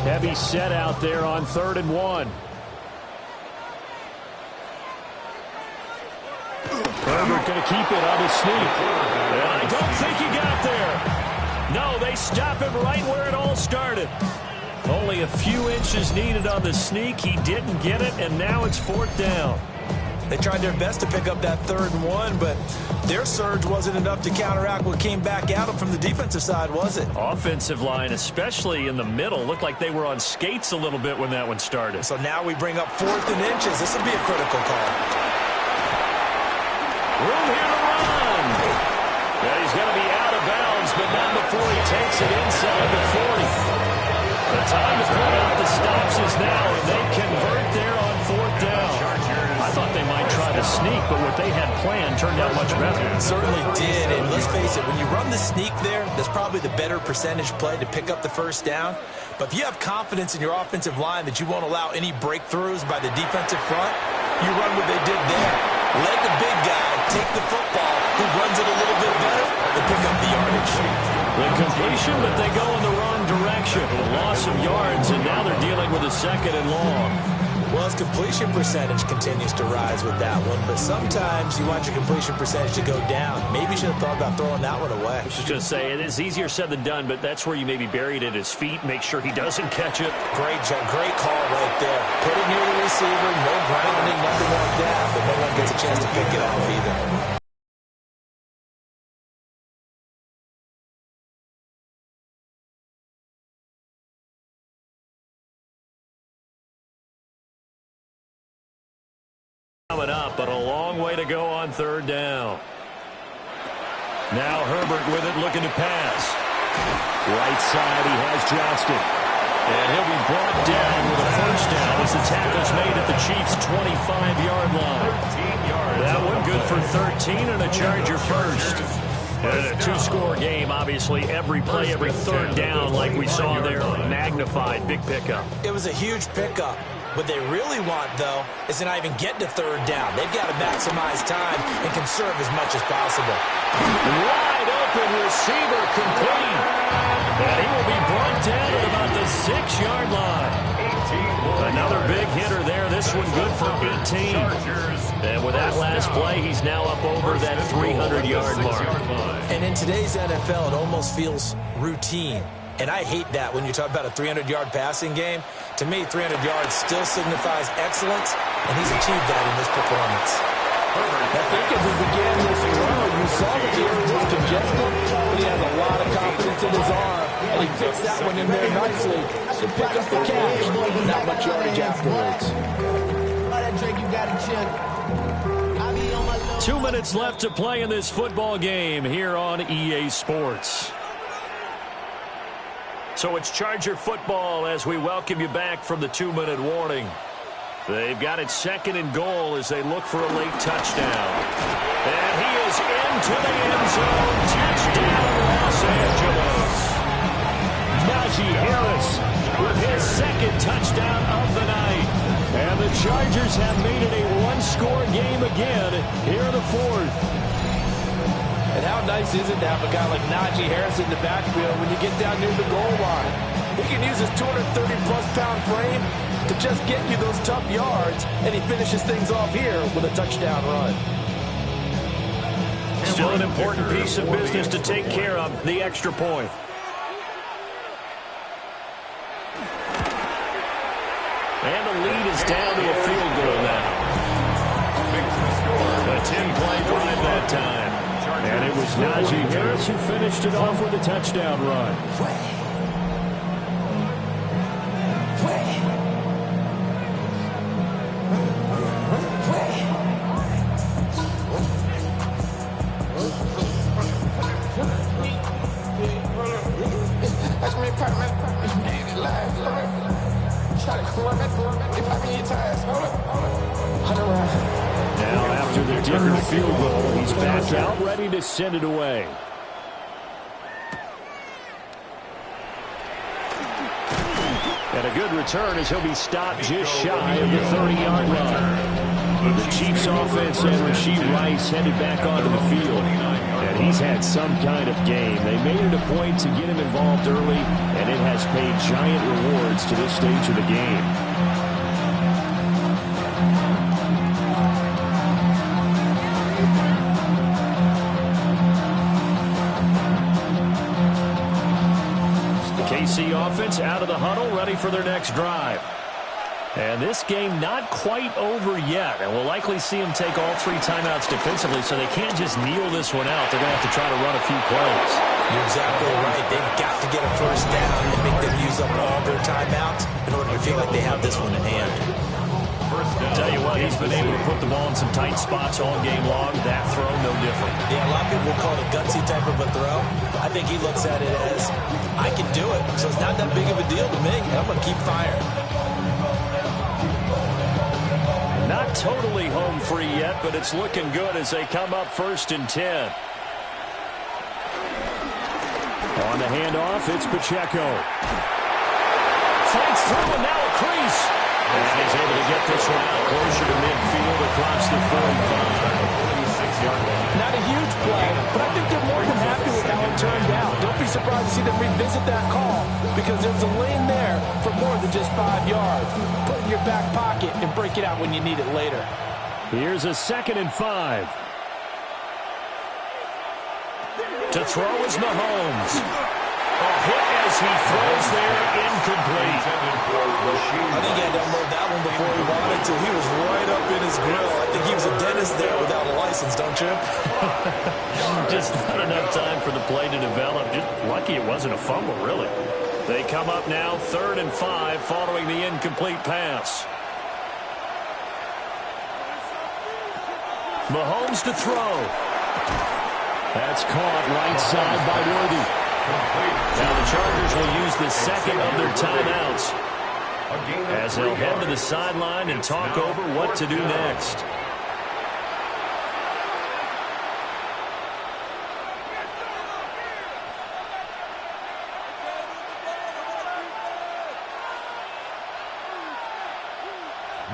Heavy set out there on 3rd and 1. Herbert going to keep it on his sneak. And I don't think he got there. No, they stop him right where it all started. Only a few inches needed on the sneak. He didn't get it, and now it's 4th down. They tried their best to pick up that 3rd and 1, but their surge wasn't enough to counteract what came back at them from the defensive side, was it? Offensive line, especially in the middle, looked like they were on skates a little bit when that one started. So now we bring up 4th and inches. This will be a critical call. Room here to run. Yeah, he's going to be out of bounds, but not before he takes it inside the 40. The time to put out the stops is now, and they convert there on 4th down. I thought they might try to sneak, but what they had planned turned out much better. It certainly did, and let's face it, when you run the sneak there, that's probably the better percentage play to pick up the 1st down. But if you have confidence in your offensive line that you won't allow any breakthroughs by the defensive front, you run what they did there. Let the big guy take the football, who runs it a little bit better, and pick up the yardage. The completion, but they go in the wrong direction. A loss of yards, and now they're dealing with a 2nd and long. Well, his completion percentage continues to rise with that one, but sometimes you want your completion percentage to go down. Maybe you should have thought about throwing that one away. I was just going to say, it is easier said than done, but that's where you maybe buried at his feet. Make sure he doesn't catch it. Great job. Great call right there. Put it near the receiver, no grounding, nothing like that, but no one gets a chance to pick it off either. Coming up, but a long way to go on 3rd down. Now Herbert with it, looking to pass. Right side, he has Johnston. And he'll be brought down with a 1st down as the tackle's made at the Chiefs' 25-yard line. That one good for 13 and a Charger first. And a 2-score game, obviously. Every play, every 3rd down, like we saw there, magnified. Big pickup. It was a huge pickup. What they really want, though, is to not even get to 3rd down. They've got to maximize time and conserve as much as possible. Wide open receiver complete. And he will be brought down at about the 6-yard line. Another big hitter there. This one good for 18. And with that last play, he's now up over that 300-yard mark. And in today's NFL, it almost feels routine. And I hate that when you talk about a 300-yard passing game. To me, 300 yards still signifies excellence, and he's achieved that in this performance. I think as he began this throw, you saw that the area was congested, but he has a lot of confidence in his arm, and he fits that one in there nicely to pick up the catch. Not much yardage afterwards. 2 minutes left to play in this football game here on EA Sports. So it's Charger football as we welcome you back from the 2-minute warning. They've got it 2nd and goal as they look for a late touchdown. And he is into the end zone. Touchdown, Los Angeles. Najee Harris with his 2nd touchdown of the night. And the Chargers have made it a 1-score game again here in the 4th. And how nice is it to have a guy like Najee Harris in the backfield when you get down near the goal line? He can use his 230-plus pound frame to just get you those tough yards, and he finishes things off here with a touchdown run. Still an important piece of business to take care of, the extra point. And the lead is down to a field goal now. A 10-play drive that time. And it was Najee Harris who finished it off with a touchdown run. Now after the different field goal, he's back out ready to send it away. And a good return as he'll be stopped just shy of the 30-yard line. The Chiefs offense and Rashee Rice headed back onto the field. And he's had some kind of game. They made it a point to get him involved early, and it has paid giant rewards to this stage of the game. KC offense out of the huddle, ready for their next drive. And this game not quite over yet, and we'll likely see them take all 3 timeouts defensively, so they can't just kneel this one out. They're going to have to try to run a few plays. You're exactly right. They've got to get a first down and make them use up all their timeouts in order to feel like they have this one in hand. Tell you what, he's been able to put the ball in some tight spots all game long. That throw, no different. Yeah, a lot of people call it a gutsy type of a throw. I think he looks at it as, I can do it, so it's not that big of a deal to me. I'm going to keep firing. Not totally home free yet, but it's looking good as they come up 1st and 10. On the handoff, it's Pacheco. Fights through and now a crease. And he's able to get this one out closer to midfield across the 45. Not a huge play, but I think they're more than happy with how it turned out. Don't be surprised to see them revisit that call because there's a lane there for more than just 5 yards. Put it in your back pocket and break it out when you need it later. Here's a 2nd and 5. To throw is Mahomes. A hit as he throws there, incomplete. I think he had to unload that one before he wanted to. He was right up in his grill. I think he was a dentist there without a license, don't you? Just not enough time for the play to develop. Just lucky it wasn't a fumble, really. They come up now 3rd and 5 following the incomplete pass. Mahomes to throw. That's caught right side by Worthy. Now the Chargers will use the 2nd of their timeouts as they'll head to the sideline and talk over what to do next.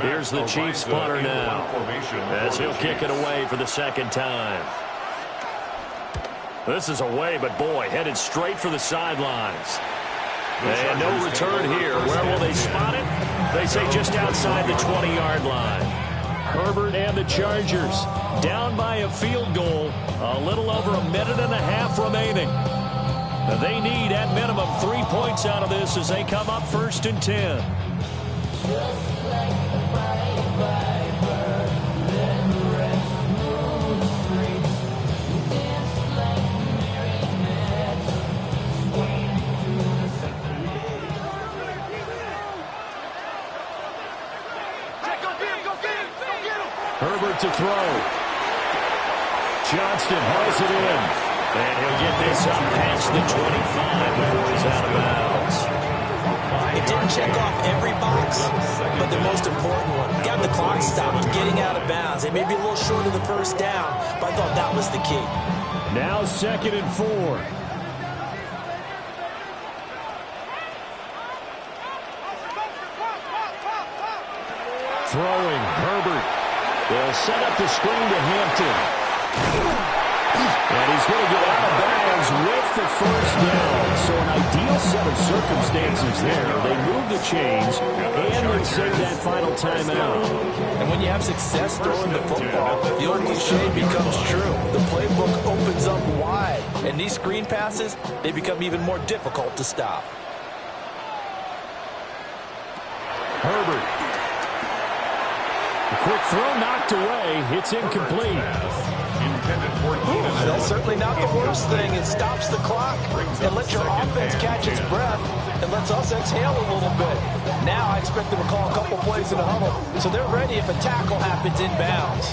Here's the Chiefs punter now as he'll kick it away for the 2nd time. This is away, but boy, headed straight for the sidelines. And no return here. Where will they spot it? They say just outside the 20-yard line. Herbert and the Chargers down by a field goal. A little over a minute and a half remaining. They need, at minimum, 3 points out of this as they come up 1st and 10. Herbert to throw. Johnston hauls it in. And he'll get this up past the 25 before he's out of bounds. It didn't check off every box, but the most important one. Got the clock stopped, getting out of bounds. They may be a little short of the first down, but I thought that was the key. Now 2nd and 4. Throwing, Herbert. They'll set up the screen to Hampton. And he's going to get out of bounds with the 1st down. So an ideal set of circumstances there. They move the chains, and they save that final timeout. And when you have success throwing the football, the old cliche becomes true. The playbook opens up wide. And these screen passes, they become even more difficult to stop. Herbert. quick throw knocked away. It's incomplete. That's certainly not the worst thing. It stops the clock and lets your offense catch its breath and lets us exhale a little bit. Now I expect them to call a couple plays in the huddle, so they're ready if a tackle happens inbounds.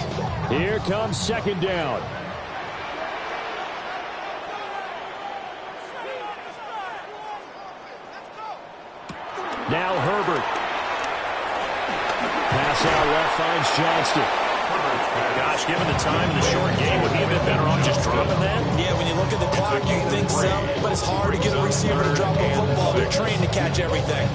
Here comes second down. Now Herbert. Pass out left finds Johnston. Gosh, given the time in the short game, would he have been better off just dropping that? Yeah, when you look at the clock, you think so, but it's hard to get a receiver to drop a football. They're trained to catch everything.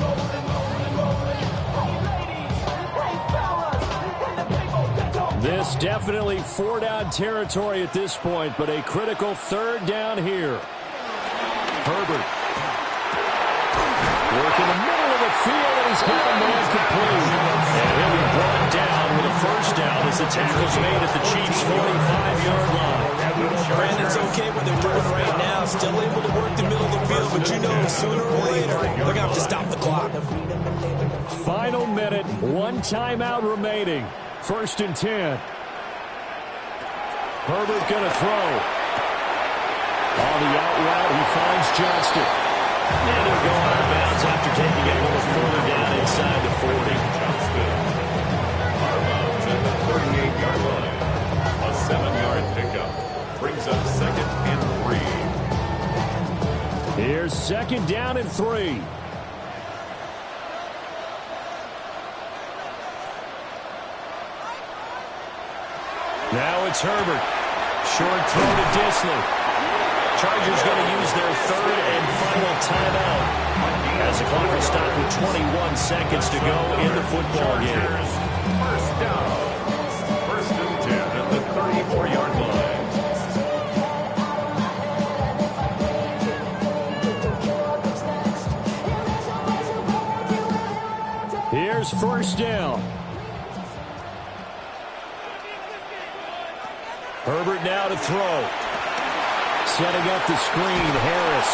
This definitely four-down territory at this point, but a critical third down here. Herbert. Work in the middle of the field, and he's got a man complete. And he'll be brought down with a first down as the tackle's made at the Chiefs' 45-yard line. Brandon's okay what they're doing right now. Still able to work the middle of the field, but you know sooner or later they're going to have to stop the clock. Final minute, one timeout remaining. 1st and 10. Herbert going to throw. On the out route, he finds Johnston. And he'll go out of bounds after taking it a little further down inside the 40. Johnston. Armount at the 38-yard line. A 7-yard pickup. Brings up 2nd and 3. Here's 2nd down and 3. Now it's Herbert. Short throw to Disley. Chargers going to use their 3rd and final timeout as the clock will stop with 21 seconds to go in the football game. First down. 1st and 10 at the 34-yard line. Here's 1st down. Herbert now to throw. Setting up the screen, Harris.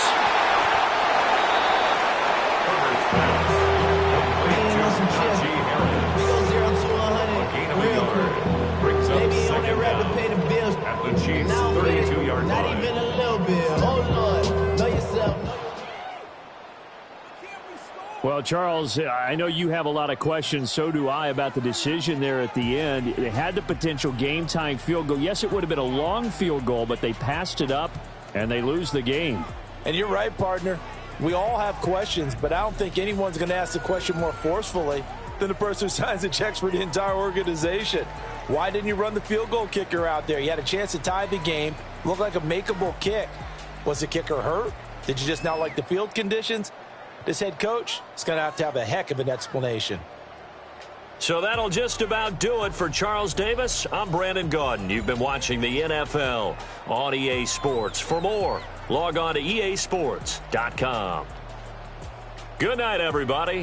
Herbert's pass. Complete to Najee Harris. We go 0 to 100. Gain of a yard. Brings up Maybe on 2nd that rap to down. pay the bills. At the Chiefs' Now I'm feeling 32-yard not line. even a little bit. Oh, Lord. Know yourself. Well, Charles, I know you have a lot of questions. So do I about the decision there at the end. They had the potential game-tying field goal. Yes, it would have been a long field goal, but they passed it up, and they lose the game. And you're right, partner. We all have questions, but I don't think anyone's going to ask the question more forcefully than the person who signs the checks for the entire organization. Why didn't you run the field goal kicker out there? You had a chance to tie the game. Looked like a makeable kick. Was the kicker hurt? Did you just not like the field conditions? This head coach is going to have a heck of an explanation. So that'll just about do it for Charles Davis. I'm Brandon Gaudin. You've been watching the NFL on EA Sports. For more, log on to easports.com. Good night, everybody.